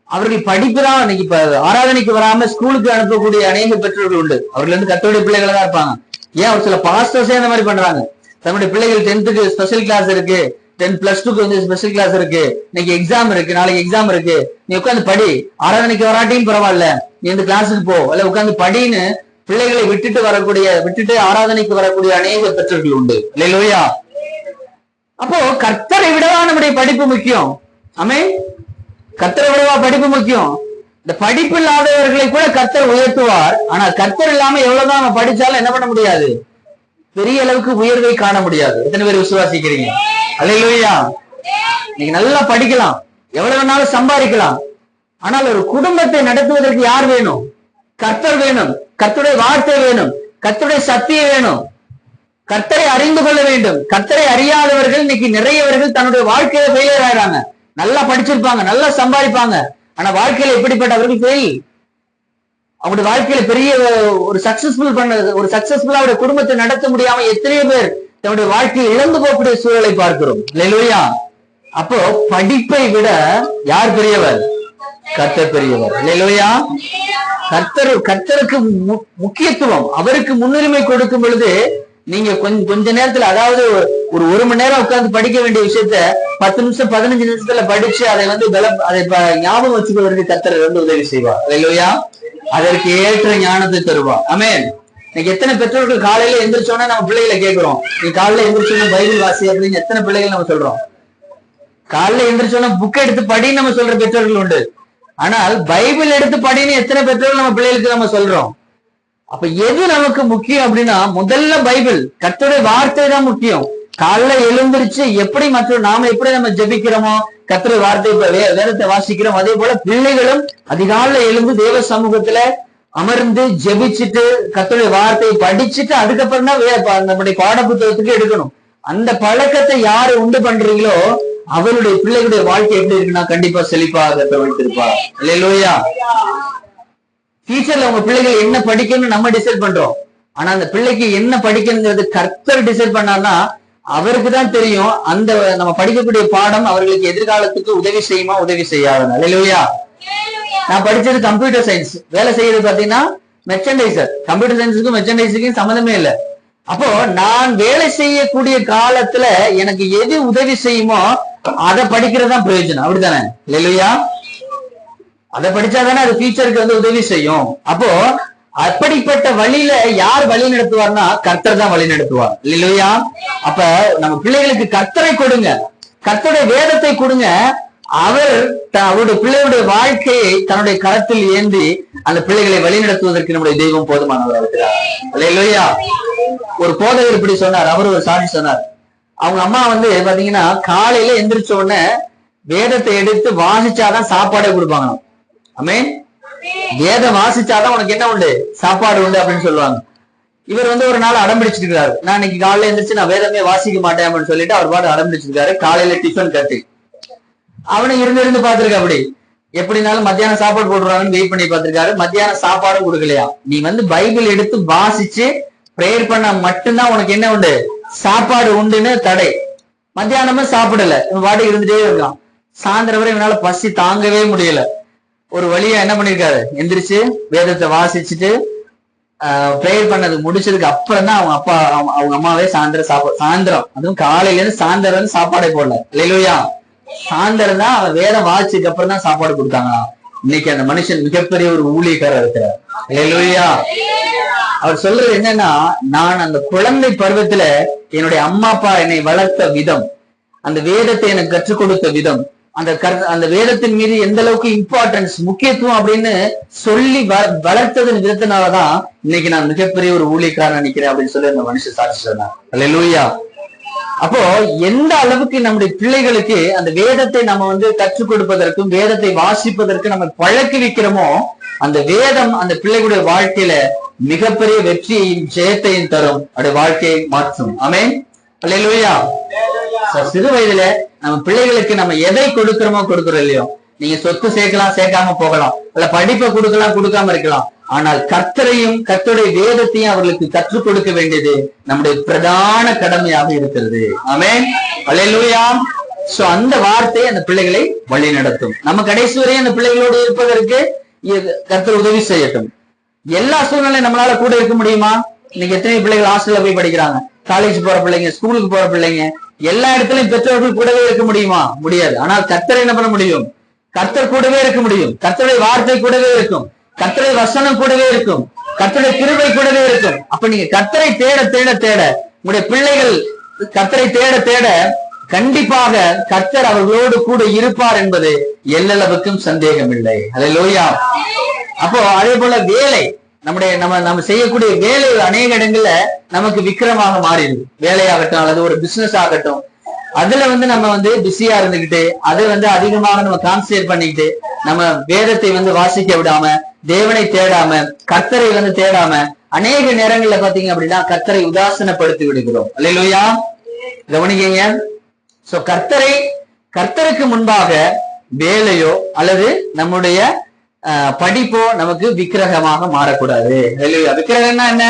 அவர்கள் படிப்பு தான் இன்னைக்கு இப்ப ஆராதனைக்கு வராம ஸ்கூலுக்கு அனுப்பக்கூடிய அநேக பெற்றோர்கள் உண்டு. அவர்கள் கர்த்தருடைய பிள்ளைகளா தான் இருப்பாங்க. ஏன் ஒரு சில பாஸ்டர்ஸே அந்த மாதிரி பண்றாங்க. தன்னுடைய பிள்ளைகள் 10th ஸ்பெஷல் கிளாஸ் இருக்கு, 10 +2 ஸ்பெஷல் கிளாஸ் இருக்கு, இன்னைக்கு எக்ஸாம் இருக்கு, நாளைக்கு எக்ஸாம் இருக்கு, நீ உட்காந்து படி, ஆராதனைக்கு வராட்டியும் பரவாயில்ல, நீ இந்த கிளாஸுக்கு போ, அல்ல உட்காந்து படின்னு பிள்ளைகளை விட்டுட்டு ஆராதனைக்கு வரக்கூடிய அநேக பெற்றோர்கள் உண்டு. அல்லேலூயா. அப்போ கர்த்தரை விடவா நம்முடைய படிப்பு முக்கியம்? ஆமென். கர்த்தரை விடவா படிப்பு முக்கியம்? இந்த படிப்பு இல்லாதவர்களை கூட கர்த்தர் உயர்த்துவார். ஆனா கர்த்தர் இல்லாம எவ்வளவுதான் நம்ம படிச்சாலும் என்ன பண்ண முடியாது, பெரிய அளவுக்கு உயர்வை காண முடியாது. எத்தனை பேர் விசுவாசிக்கிறீங்க? அல்லேலூயா. நீங்க நல்லா படிக்கலாம், எவ்வளவு வேணாலும் சம்பாதிக்கலாம், ஆனால் ஒரு குடும்பத்தை நடத்துவதற்கு யார் வேணும்? கர்த்தர் வேணும், கர்த்தருடைய வார்த்தை வேணும், கர்த்தருடைய சத்தியம் வேணும், கர்த்தரை அறிந்து கொள்ள வேண்டும். கர்த்தரை அறியாதவர்கள் இன்னைக்கு நிறையவர்கள் தன்னுடைய வாழ்க்கையில ஃபெயிலியர் ஆயிடுறாங்க. நல்லா படிச்சிருப்பாங்க, நல்லா சம்பாதிப்பாங்க, ஆனா வாழ்க்கையில எப்படிப்பட்டவர்கள் ஃபெயில். அவருடைய வாழ்க்கையில பெரிய ஒரு சக்சஸ்ஃபுல்லா அவருடைய குடும்பத்தை நடத்த முடியாம எத்தனையோ பேர் தன்னுடைய வாழ்க்கையை இழந்து போகக்கூடிய சூழலை பார்க்கிறோம். அல்லேலூயா. அப்போ படிப்பை விட யார் பெரியவர்? கர்த்தர் பெரியவர். அல்லேலூயா. கர்த்தருக்கு முக்கியத்துவம், அவருக்கு முன்னுரிமை கொடுக்கும் பொழுது நீங்க கொஞ்ச நேரத்துல, அதாவது ஒரு மணி நேரம் உட்கார்ந்து படிக்க வேண்டிய விஷயத்த 10 நிமிஷம் 15 நிமிஷத்துல படிச்சு அதை ஞாபகம் வச்சுக்கிறதுக்கு கர்த்தர் உதவி செய்வார். அல்லேலூயா. அதற்கு ஏற்ற ஞானத்தை தருவார். ஆமென். இன்னைக்கு எத்தனை பெற்றோர்கள் காலையில எந்திரிச்சோன்னா நம்ம பிள்ளைகளை கேட்கிறோம், நீ காலையில எந்திரிச்சோன்னா பைபிள் வாசி அப்படின்னு எத்தனை பிள்ளைகள் நம்ம சொல்றோம்? காலையில எந்திரிச்சோன்னா புக் எடுத்து படின்னு நம்ம சொல்ற பெற்றோர்கள் உண்டு. ஆனால் பைபிள் எடுத்து படின்னு எத்தனை பெற்றோர்கள் நம்ம பிள்ளைகளுக்கு நம்ம சொல்றோம்? அப்ப எது நமக்கு முக்கியம் அப்படின்னா, முதல்ல பைபிள், கர்த்தருடைய வார்த்தை தான் முக்கியம். காலைல எழுந்திருச்சு நாம எப்படி நம்ம ஜெபிக்கிறோமோ, கர்த்தருடைய வார்த்தை வேதத்தை வாசிக்கிறோம், அதே போல பிள்ளைகளும் அதிகாலைல எழுந்து தேவ சமூகத்துல அமர்ந்து ஜெபிச்சுட்டு கர்த்தருடைய வார்த்தையை படிச்சுட்டு அதுக்கப்புறம் தான் நம்முடைய பாட புத்தகத்துக்கு எடுக்கணும். அந்த பழக்கத்தை யாரு உண்டு பண்றீங்களோ அவருடைய பிள்ளைகளுடைய வாழ்க்கை எப்படி இருக்குன்னா கண்டிப்பா செழிப்பாக வைத்திருப்பார். அல்லேலூயா. டீச்சர்ல உங்க பிள்ளைகள் என்ன படிக்கணும்னு நம்ம டிசைட் பண்றோம், ஆனா அந்த பிள்ளைக்கு என்ன படிக்கணுங்கிறது கர்த்தர் டிசைட் பண்ணார்னா அவருக்கு தான் தெரியும் அந்த நம்ம படிக்கக்கூடிய பாடம் அவர்களுக்கு எதிர்காலத்துக்கு உதவி செய்யுமா, உதவி செய்யாது. அல்லேலூயா. நான் படிச்சது கம்ப்யூட்டர் சயின்ஸ், வேலை செய்யறது பாத்தீங்கன்னா மெர்ச்சன்டைசர். கம்ப்யூட்டர் சயின்ஸுக்கும் மெர்ச்சன்டைஸுக்கும் சம்மந்தமே இல்லை. அப்போ நான் வேலை செய்யக்கூடிய காலத்துல எனக்கு எது உதவி செய்யுமோ அதை படிக்கிறது தான் பிரயோஜனம், அப்படித்தானே? இல்லையா? அதை படிச்சாதானே அது ஃபியூச்சருக்கு வந்து உதவி செய்யும். அப்போ அப்படிப்பட்ட வழியில யார் வழி நடத்துவார்னா கர்த்தர் தான் வழி நடத்துவார், இல்லையா? அப்ப நம்ம பிள்ளைகளுக்கு கர்த்தரை கொடுங்க, கர்த்தருடைய வேதத்தை கொடுங்க. அவர் அவருடைய பிள்ளையுடைய வாழ்க்கையை தன்னுடைய கரத்தில் ஏந்தி அந்த பிள்ளைகளை வழிநடத்துவதற்கு நம்முடைய தெய்வம் போதுமானவர் இருக்கிறார், இல்லையா? ஒரு போதகர் இப்படி சொன்னார், அவர் ஒரு சாட்சி சொன்னார். அவங்க அம்மா வந்து பாத்தீங்கன்னா காலையில எந்திரிச்ச உடனே வேதத்தை எடுத்து வாசிச்சாதான் சாப்பாடே கொடுப்பாங்க. ஆமென். வேதம் வாசிச்சாதான் உனக்கு என்ன உண்டு, சாப்பாடு உண்டு அப்படின்னு சொல்லுவாங்க. இவர் வந்து ஒரு நாள் அடம்பிடிச்சிட்டு இருக்காரு, நான் இன்னைக்கு காலையில எந்திரிச்சு நான் வேதமே வாசிக்க மாட்டேன் அப்படின்னு சொல்லிட்டு அவர் பாட்டு அடம்பிடிச்சிருக்காரு. காலையில டிஃபன் கட்டி அவனை இருந்து பாத்துருக்க, அப்படி எப்படினாலும் மத்தியானம் சாப்பாடு போடுறாங்கன்னு வெயிட் பண்ணி பார்த்திருக்காரு. மத்தியானம் சாப்பாடும் கொடுக்கலையா. நீ வந்து பைபிள் எடுத்து வாசிச்சு பிரேயர் பண்ண மட்டும்தான் உனக்கு என்ன உண்டு, சாப்பாடு உண்டுன்னு தடை. மத்தியானமும் சாப்பிடல, இவன் பாட்டு இருந்துட்டே இருக்கான். சாயந்தரம் வரை இவனால பசி தாங்கவே முடியல. ஒரு வழியா என்ன பண்ணிருக்காரு, எந்திரிச்சு வேதத்தை வாசிச்சுட்டு பிரேயர் பண்ணது முடிச்சதுக்கு அப்புறம் தான் அவங்க அம்மாவே சாயந்தரம் அதுவும் காலையில இருந்து சாயந்தரம் சாப்பாடே போடல, இல்லையா? சாயந்தரம் தான் அவன் வேதம் வாசிச்சதுக்கு அப்புறம் தான் சாப்பாடு கொடுத்தாங்க. இன்னைக்கு அந்த மனுஷன் மிகப்பெரிய ஒரு ஊழியக்காரர் இருக்கிறார், இல்லையா? அவர் சொல்றது என்னன்னா, நான் அந்த குழந்தை பருவத்துல என்னுடைய அம்மா அப்பா என்னை வளர்த்த விதம், அந்த வேதத்தை எனக்கு கற்றுக் கொடுத்த விதம், அந்த வேதத்தின் மீது எந்த அளவுக்கு இம்பார்ட்டன்ஸ் முக்கியத்துவம் அப்படின்னு சொல்லி வளர்த்ததன் விதத்தினாலதான் இன்னைக்கு நான் மிகப்பெரிய ஒரு ஊழியக்காரன் நினைக்கிறேன் அப்படின்னு சொல்லி அந்த மனுஷன் சாட்சி சொன்னார், அல்லேலூயா. அப்போ எந்த அளவுக்கு நம்முடைய பிள்ளைகளுக்கு அந்த வேதத்தை நம்ம வந்து கற்றுக் கொடுப்பதற்கும் வேதத்தை வாசிப்பதற்கு நம்ம பழக்கி வைக்கிறோமோ அந்த வேதம் அந்த பிள்ளைகளுடைய வாழ்க்கையில மிகப்பெரிய வெற்றியையும் ஜெயத்தையும் தரும், அவருடைய வாழ்க்கையை மாற்றும். ஆமென், அல்லேலூயா. சிறு வயதுல நம்ம பிள்ளைகளுக்கு நம்ம எதை கொடுக்கிறோமோ கொடுக்கிறோம் இல்லையோ, நீங்க சொத்து சேர்க்கலாம் சேர்க்காம போகலாம், இல்ல படிப்பை கொடுக்கலாம் கொடுக்காம இருக்கலாம், ஆனால் கர்த்தரையும் கர்த்தருடைய வேதத்தையும் அவர்களுக்கு கற்றுக் கொடுக்க வேண்டியது நம்முடைய பிரதான கடமையாக இருக்கிறது. ஆமென், அல்லேலூயா. சோ அந்த வார்த்தை அந்த பிள்ளைகளை வழி நடத்தும். நம்ம கடைசி வரையும் அந்த பிள்ளைகளோடு இருப்பதற்கு கர்த்தர் உதவி செய்யட்டும். எல்லா சூழ்நிலையும் நம்மளால கூட இருக்க முடியுமா? இன்னைக்கு எத்தனை பிள்ளைகள் ஹாஸ்டல்ல போய் படிக்கிறாங்க, காலேஜ் போற பிள்ளைங்க, ஸ்கூலுக்கு போற பிள்ளைங்க, எல்லா இடத்துலயும் பெற்றோர்கள் கூடவே இருக்க முடியுமா? முடியாது. ஆனால் கர்த்தர் என்ன பண்ண முடியும்? கர்த்தர் கூடவே இருக்க முடியும். கர்த்தருடைய வார்த்தை கூடவே இருக்கும், கர்த்தருடைய வசனம் கூடவே இருக்கும், கர்த்தருடைய கிருபை கூடவே இருக்கும். அப்ப நீங்க கர்த்தரை தேட தேட தேட உங்களுடைய பிள்ளைகள் கர்த்தரை தேட தேட கண்டிப்பாக கர்த்தர் அவர்களோடு கூட இருப்பார் என்பது எல்லளவுக்கும் சந்தேகம் இல்லை, அல்லேலூயா. அப்போ அதே போல வேலை, நம்ம செய்யக்கூடிய வேலை அநேக இடங்கள்ல நமக்கு விக்கிரமாக மாறிடுது. வேலையாகட்டும் அல்லது ஒரு பிசினஸ் ஆகட்டும், அதுல வந்து நம்ம வந்து பிஸியா இருந்துகிட்டு அதை வந்து அதிகமாக நம்ம கான்சன்ட்ரேட் பண்ணிக்கிட்டு நம்ம வேதத்தை வந்து வாசிக்க விடாம, தேவனை தேடாம, கர்த்தரை வந்து தேடாம அநேக நேரங்கள்ல பாத்தீங்க அப்படின்னா கர்த்தரை உதாசனப்படுத்தி விடுகிறோம், அல்லேலூயா. கவனிக்கீங்க. சோ கர்த்தருக்கு முன்பாக வேலையோ அல்லது நம்முடைய படிப்போ நமக்கு விக்கிரகமாக மாறக்கூடாது. விக்கிரகம்னா என்ன?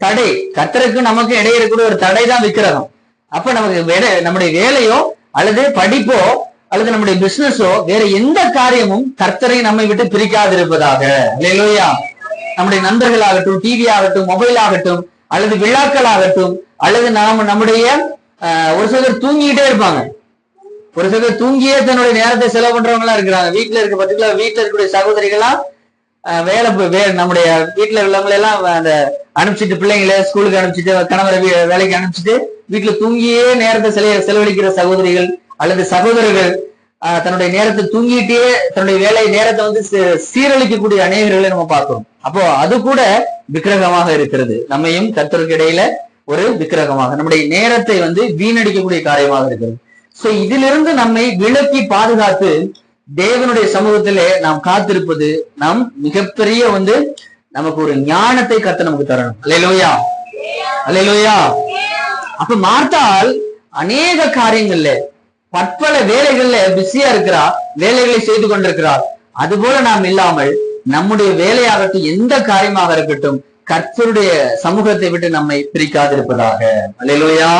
தடை. கர்த்தருக்கு நமக்கு இடையே இருக்கக்கூடிய ஒரு தடை தான் விக்கிரகம். அப்ப நமக்கு நம்முடைய வேலையோ அல்லது படிப்போ அல்லது நம்முடைய பிசினஸோ வேற எந்த காரியமும் கர்த்தரை நம்மை விட்டு பிரிக்காது இருப்பதாக. அல்லேலூயா. நம்முடைய நண்பர்கள் ஆகட்டும், டிவி ஆகட்டும், மொபைல் ஆகட்டும், அல்லது விழாக்கள் ஆகட்டும், அல்லது நம்முடைய ஒரு சிலர் தூங்கிட்டே இருப்பாங்க, ஒரு சிலர் தூங்கியே தன்னுடைய நேரத்தை செலவு பண்றவங்க எல்லாம் இருக்கிறாங்க. வீட்டுல இருக்கக்கூடிய சகோதரிகள்லாம் நம்முடைய வீட்டுல உள்ளவங்களை எல்லாம் அந்த அனுப்பிச்சிட்டு, பிள்ளைங்களை ஸ்கூலுக்கு அனுப்பிச்சிட்டு, கணவரை வேலைக்கு அனுப்பிச்சிட்டு வீட்டுல தூங்கியே நேரத்தை செலவழிக்கிற சகோதரிகள் அல்லது சகோதரர்கள் தன்னுடைய நேரத்தை தூங்கிட்டே தன்னுடைய வேலை நேரத்தை வந்து சீரழிக்கக்கூடிய அநேகர்களை நம்ம பார்க்கிறோம். அப்போ அது கூட விக்கிரகமாக இருக்கிறது. நம்மையும் கர்த்தருக்கு இடையில ஒரு விக்கிரகமாக நம்முடைய நேரத்தை வந்து வீணடிக்கக்கூடிய காரியமாக இருக்கிறது. சோ இதிலிருந்து நம்மை விலக்கி பாதுகாத்து தேவனுடைய சமூகத்திலே நாம் காத்திருப்பது நாம் மிகப்பெரிய வந்து நமக்கு ஒரு ஞானத்தை கர்த்தர் நமக்கு தரணும். அல்லேலூயா, அல்லேலூயா. அப்ப மார்த்தாள் அநேக காரியங்கள்ல பற்பல வேலைகள்ல பிஸியா இருக்கிறார், வேலைகளை செய்து கொண்டிருக்கிறார். அதுபோல நாம் இல்லாமல் நம்முடைய வேலையாகட்டும் எந்த காரியமாக இருக்கட்டும் கர்த்தருடைய சமூகத்தை விட்டு நம்மை பிரிக்காதிருப்பதாக. அல்லேலூயா.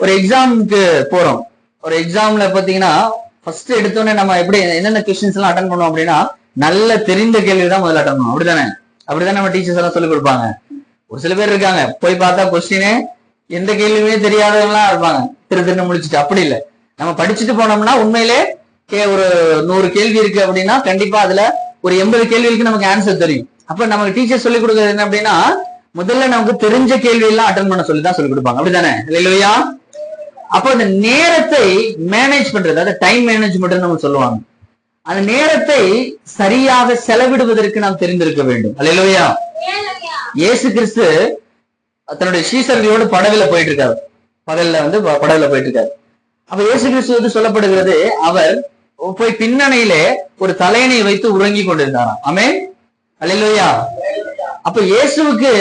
ஒரு எக்ஸாமுக்கு போறோம். ஒரு எக்ஸாம்ல பாத்தீங்கன்னா ஃபர்ஸ்ட் எடுத்தோடனே நம்ம எப்படி என்னென்ன கொஸ்டின்ஸ் எல்லாம் அட்டன் பண்ணுவோம் அப்படின்னா, நல்ல தெரிந்த கேள்வி தான் முதல்ல அட்டன் பண்ணுவோம். அப்படிதானே நம்ம டீச்சர்ஸ் எல்லாம் சொல்லிக் கொடுப்பாங்க. ஒரு சில பேர் இருக்காங்க, போய் பார்த்தா கொஸ்டினே எந்த கேள்வியுமே தெரியாதவங்கலாம் இருப்பாங்க, திரு முடிச்சுட்டு. அப்படி இல்லை, நம்ம படிச்சுட்டு போனோம்னா உண்மையிலே ஒரு 100 கேள்வி இருக்கு அப்படின்னா கண்டிப்பா அதுல ஒரு 80 கேள்விக்கு நமக்கு ஆன்சர் தெரியும். அப்ப நமக்கு டீச்சர் சொல்லிக் கொடுக்குறது என்ன அப்படின்னா, முதல்ல நமக்கு தெரிஞ்ச கேள்வி எல்லாம் அட்டன் பண்ண சொல்லி தான் சொல்லிக் கொடுப்பாங்க. அப்படித்தானே இல்லையா? அப்போ இந்த நேரத்தை மேனேஜ் பண்றது, அதாவது டைம் மேனேஜ்மெண்ட் நம்ம சொல்லுவாங்க. அந்த நேரத்தை சரியாக செலவிடுவதற்கு நாம் தெரிந்திருக்க வேண்டும். அல்லேலூயா. இயேசு கிறிஸ்து தன்னுடைய சீசர்களோடு படகுல போயிட்டு இருக்காரு. படகுல போயிட்டு இருக்காரு. அப்ப இயேசு கிறிஸ்து சொல்லப்படுகிறது, அவர் போய் பின்னணியிலே ஒரு தலையணை வைத்து உறங்கி கொண்டிருந்தாராம். ஆமென். அல்லேலூயா. அப்ப இயேசுவுக்கு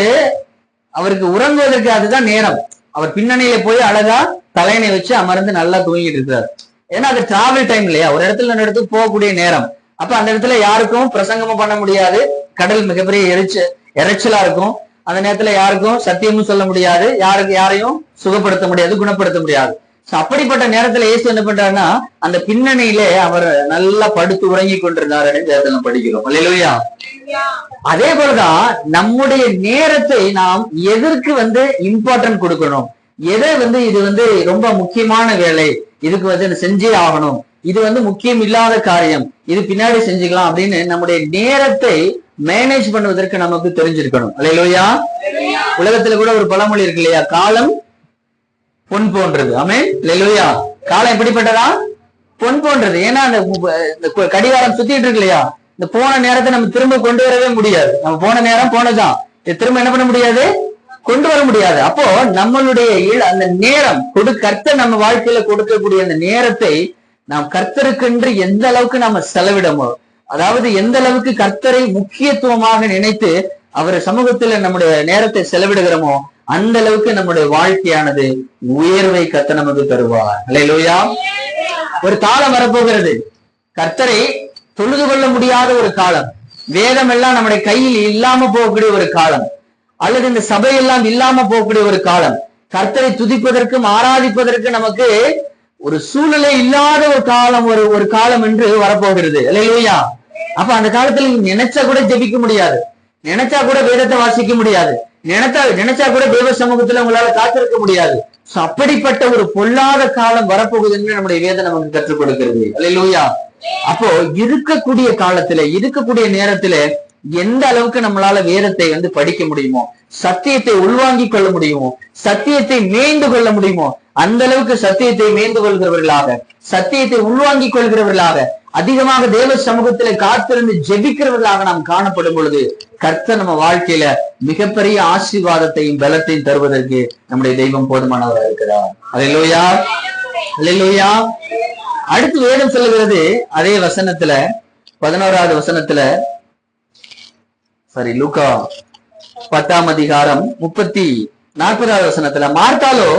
அவருக்கு உறங்குவதற்கு அதுதான் நேரம். அவர் பின்னணியில போய் அழகா தலையணை வச்சு அமர்ந்து நல்லா தூங்கிட்டு இருக்கிறார். ஏன்னா அது டிராவல் டைம் இல்லையா, ஒரு இடத்துல இன்னொரு இடத்துக்கு போகக்கூடிய நேரம். அப்ப அந்த இடத்துல யாருக்கும் பிரசங்கமும் பண்ண முடியாது, கடல் மிகப்பெரிய இறைச்சலா இருக்கும். அந்த நேரத்துல யாருக்கும் சத்தியமும் சொல்ல முடியாது, யாரையும் சுகப்படுத்த முடியாது, குணப்படுத்த முடியாது. அப்படிப்பட்ட நேரத்துல இயேசு என்ன பண்றாருன்னா, அந்த பின்னணியிலே அவர் நல்லா படுத்து உறங்கி கொண்டிருந்தார் அப்படின்னு படிக்கிறோம். அல்லேலூயா. அதே போலதான் நம்முடைய நேரத்தை நாம் எதற்கு இம்பார்ட்டன்ட் கொடுக்கணும், எதை இது ரொம்ப முக்கியமான வேலை, இதுக்கு செஞ்சே ஆகணும், இது முக்கியம் இல்லாத காரியம், இது பின்னாடி செஞ்சுக்கலாம் அப்படின்னு நம்முடைய நேரத்தை மேனேஜ் பண்ணுவதற்கு நமக்கு தெரிஞ்சிருக்கணும். அல்லேலூயா. உலகத்துல கூட ஒரு பழமொழி இருக்கு இல்லையா, காலம் பொன் போன்றது. ஆமென். அல்லேலூயா. காலம் எப்படிப்பட்டதா? பொன் போன்றது. ஏன்னா அந்த கடிகாரம் சுத்திட்டு இருக்கு இல்லையா, இந்த போன நேரத்தை நம்ம திரும்ப கொண்டு வரவே முடியாது. நம்ம போன நேரம் போனதான், திரும்ப என்ன பண்ண முடியாது, கொண்டு வர முடியாது. அப்போ நம்மளுடைய அந்த நேரம் கர்த்தர் நம்ம வாழ்க்கையில கொடுக்கக்கூடிய அந்த நேரத்தை நாம் கர்த்தருக்கென்று எந்த அளவுக்கு நாம செலவிடமோ, அதாவது எந்த அளவுக்கு கர்த்தரை முக்கியத்துவமாக நினைத்து அவர் சமூகத்துல நம்முடைய நேரத்தை செலவிடுகிறோமோ அந்த அளவுக்கு நம்முடைய வாழ்க்கையானது உயர்வை கர்த்தர் நமக்கு தருவார். அல்லேலூயா. ஒரு காலம் வரப்போகிறது, கர்த்தரை தொழுது கொள்ள முடியாத ஒரு காலம், வேதம் எல்லாம் நம்முடைய கையில் இல்லாம போகக்கூடிய ஒரு காலம், அல்லது இந்த சபையெல்லாம் இல்லாம போகக்கூடிய ஒரு காலம், கர்த்தரை துதிப்பதற்கும் ஆராதிப்பதற்கு நமக்கு ஒரு சூழ்நிலை இல்லாத ஒரு காலம், ஒரு காலம் என்று வரப்போகிறது. அல்லேலூயா. அப்ப அந்த காலத்துல நினைச்சா கூட ஜெபிக்க முடியாது, நினைச்சா கூட வேதத்தை வாசிக்க முடியாது, நினைச்சா கூட தேவ சமூகத்துல உங்களால காத்திருக்க முடியாது. அப்படிப்பட்ட ஒரு பொல்லாத காலம் வரப்போகுது என்று நம்முடைய வேதம் நமக்கு கற்றுக் கொடுக்கிறது. அல்லேலூயா. அப்போ இருக்கக்கூடிய காலத்துல, இருக்கக்கூடிய நேரத்துல எந்த அளவுக்கு நம்மளால வேதத்தை படிக்க முடியுமோ, சத்தியத்தை உள்வாங்கிக் கொள்ள முடியுமோ, சத்தியத்தை மேய்ந்து கொள்ள முடியுமோ, அந்த அளவுக்கு சத்தியத்தை மேய்ந்து கொள்கிறவர்களாக, சத்தியத்தை உள்வாங்கிக் கொள்கிறவர்களாக, அதிகமாக தேவ சமூகத்தில காத்திருந்து ஜெபிக்கிறவர்களாக நாம் காணப்படும் பொழுது கர்த்தர் நம்ம வாழ்க்கையில மிகப்பெரிய ஆசீர்வாதத்தையும் பலத்தையும் தருவதற்கு நம்முடைய தெய்வம் போதுமானவராக இருக்கிறார். அல்லேலூயா. அல்லேலூயா. அடுத்து வேதம் சொல்லுகிறது அதே வசனத்துல 11வது வசனத்துல, லூக்கா 10ஆம் அதிகாரம் 40வது வசனத்துல, மார்த்தாலோ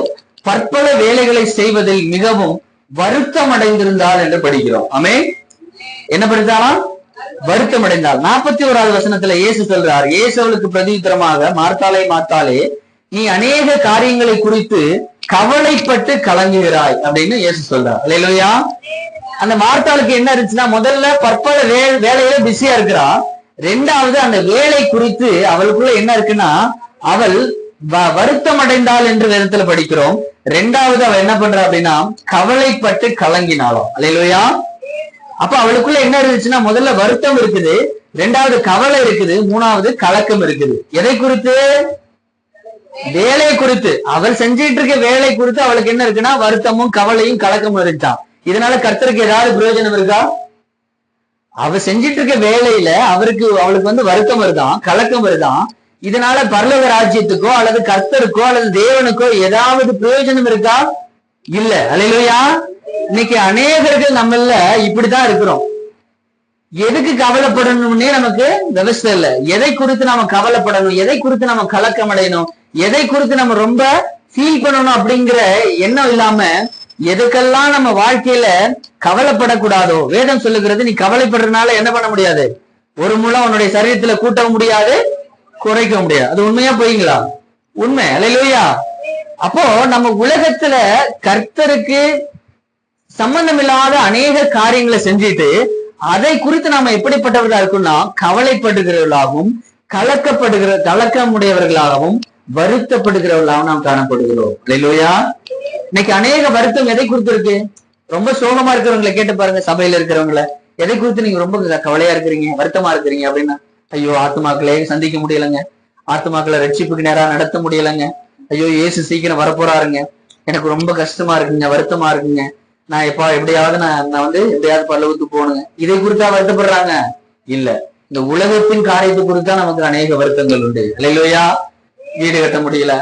பற்பல வேலைகளை செய்வதில் மிகவும் வருத்தம் அடைந்திருந்தாள் என்று படிக்கிறோம். ஆமென். என்ன படித்தாலாம்? வருத்தம் அடைந்தாள். 41வது வசனத்துல இயேசு சொல்றார், இயேசு அவளுக்கு பிரதியுத்தரமாக, மார்த்தாளே, நீ அநேக காரியங்களை குறித்து கவலைப்பட்டு கலங்குகிறாய் அப்படின்னு இயேசு சொல்றார். அல்லேலூயா. அந்த மார்த்தாளுக்கு என்ன இருந்துச்சுன்னா, முதல்ல பற்பல வேலையில பிஸியா இருக்கிறா, ரெண்டாவது அந்த வேலை குறித்து அவளுக்குள்ள என்ன இருக்குன்னா, அவள் வருத்தம் அடைந்தாள் என்று வேதத்துல படிக்கிறோம். ரெண்டாவது அவள் என்ன பண்றா அப்படின்னா, கவலைப்பட்டு கலங்கினாலும். அல்லேலூயா. அப்ப அவளுக்குள்ள என்ன இருந்துச்சுன்னா, முதல்ல வருத்தம் இருக்குது, ரெண்டாவது கவலை இருக்குது, மூணாவது கலக்கம் இருக்குது. எதை குறித்து? வேலை குறித்து. அவள் செஞ்சிட்டு இருக்க வேலை குறித்து அவளுக்கு என்ன இருக்குன்னா, வருத்தமும் கவலையும் கலக்கமும் இருந்துச்சான். இதனால கர்த்தருக்கு ஏதாவது பிரயோஜனம் இருக்கா? அவ செஞ்சிட்டு இருக்க வேலையில அவளுக்கு வருத்தம் வருதான், கலக்கம் வருதான். இதனால பரலோக ராஜ்யத்துக்கோ அல்லது கர்த்தருக்கோ அல்லது தேவனுக்கோ ஏதாவது பிரயோஜனம் இருக்கா? இல்ல. அல்லேலூயா. இன்னைக்கு அநேகர்கள் நம்மள இப்படிதான் இருக்கிறோம். எதுக்கு கவலைப்படணும்னே நமக்கு விவசாயம் இல்ல. எதை குறித்து நாம கவலைப்படணும், எதை குறித்து நம்ம கலக்கம் அடையணும், எதை குறித்து நம்ம ரொம்ப ஃபீல் பண்ணணும் அப்படிங்கிற எண்ணம் இல்லாம எதுக்கெல்லாம் நம்ம வாழ்க்கையில கவலைப்படக்கூடாதோ, வேதம் சொல்லுகிறது, நீ கவலைப்படுறதுனால என்ன பண்ண முடியாது, ஒரு மூலம் உன்னுடைய சரீரத்துல கூட்டவும் முடியாது, குறைக்க முடியாது. அது உண்மையா போய்ங்களா? உண்மை. அல்லேலூயா. அப்போ நம்ம உலகத்துல கர்த்தருக்கு சம்பந்தம் இல்லாத அநேக காரியங்களை செஞ்சுட்டு அதை குறித்து நாம எப்படிப்பட்டவர்களா இருக்கும்னா கவலைப்படுகிறவர்களாகவும் கலக்கமுடையவர்களாகவும் வருத்தப்படுகிறவர்களாகவும் நாம் காணப்படுகிறோம். இல்லையா? இன்னைக்கு அநேக வருத்தம் எதை குறித்து இருக்கு? ரொம்ப சோகமா இருக்கிறவங்களை கேட்டு பாருங்க, சபையில இருக்கிறவங்கள, எதை குறித்து நீங்க ரொம்ப கவலையா இருக்கிறீங்க, வருத்தமா இருக்கிறீங்க அப்படின்னா, ஐயோ ஆத்துமாக்களே சந்திக்க முடியலைங்க, ஆத்துமாக்களை ரட்சிப்புக்கு நேரா நடத்த முடியலைங்க, ஐயோ இயேசு சீக்கிரம் வரப்போறாருங்க, எனக்கு ரொம்ப கஷ்டமா இருக்குங்க, வருத்தமா இருக்குங்க, நான் எப்படியாவது நான் வந்து எப்படியாவது பல்லவுக்கு போகணுங்க, இதை குறித்தா வருத்தப்படுறாங்க? இல்ல, இந்த உலகத்தின் காரியத்தை குறித்தா நமக்கு அநேக வருத்தங்கள் உண்டு. இல்லையா? வீடு கட்ட முடியல,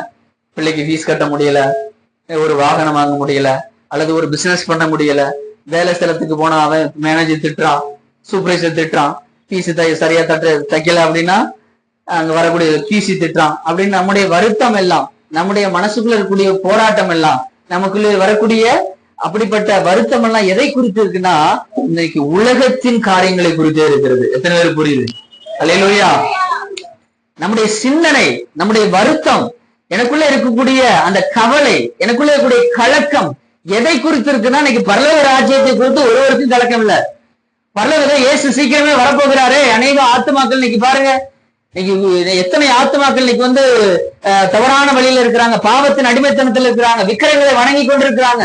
பிள்ளைக்கு ஃபீஸ் கட்ட முடியல, ஒரு வாகனம் வாங்க முடியல, அல்லது ஒரு பிசினஸ் பண்ண முடியல, வேலை ஸ்தலத்துக்கு போனா அவன் மேனேஜர் திட்டுறான், சூப்பர்வைசர் திட்டுறான், ஃபீஸ் சரியா தைக்கல அப்படின்னா அங்க வரக்கூடிய ஃபீஸ் திட்டுறான் அப்படின்னு நம்முடைய வருத்தம் எல்லாம், நம்முடைய மனசுக்குள்ள இருக்கக்கூடிய போராட்டம் எல்லாம், நமக்குள்ள வரக்கூடிய அப்படிப்பட்ட வருத்தம் எல்லாம் எதை குறித்து இருக்குன்னா இன்னைக்கு உலகத்தின் காரியங்களை குறித்தே இருக்கிறது. எத்தனை பேர் புரியுது? அல்லேலூயா. நம்முடைய சிந்தனை, நம்முடைய வருத்தம், எனக்குள்ள இருக்கக்கூடிய அந்த கவலை, எனக்குள்ள இருக்கக்கூடிய கலக்கம் எதை குறித்து இருக்குன்னா இன்னைக்கு பரலோக ராஜ்யத்தை குறித்து ஒருவருக்கும் கலக்கம் இல்ல. பரலோக இயேசு சீக்கிரமே வரப்போகிறாரே. அநேக ஆத்துமாக்கள் இன்னைக்கு பாருங்க, இன்னைக்கு எத்தனை ஆத்துமாக்கள் இன்னைக்கு வந்து தவறான வழியில இருக்கிறாங்க, பாவத்தின் அடிமைத்தனத்தில் இருக்கிறாங்க, விக்கிரங்களை வணங்கி கொண்டிருக்கிறாங்க.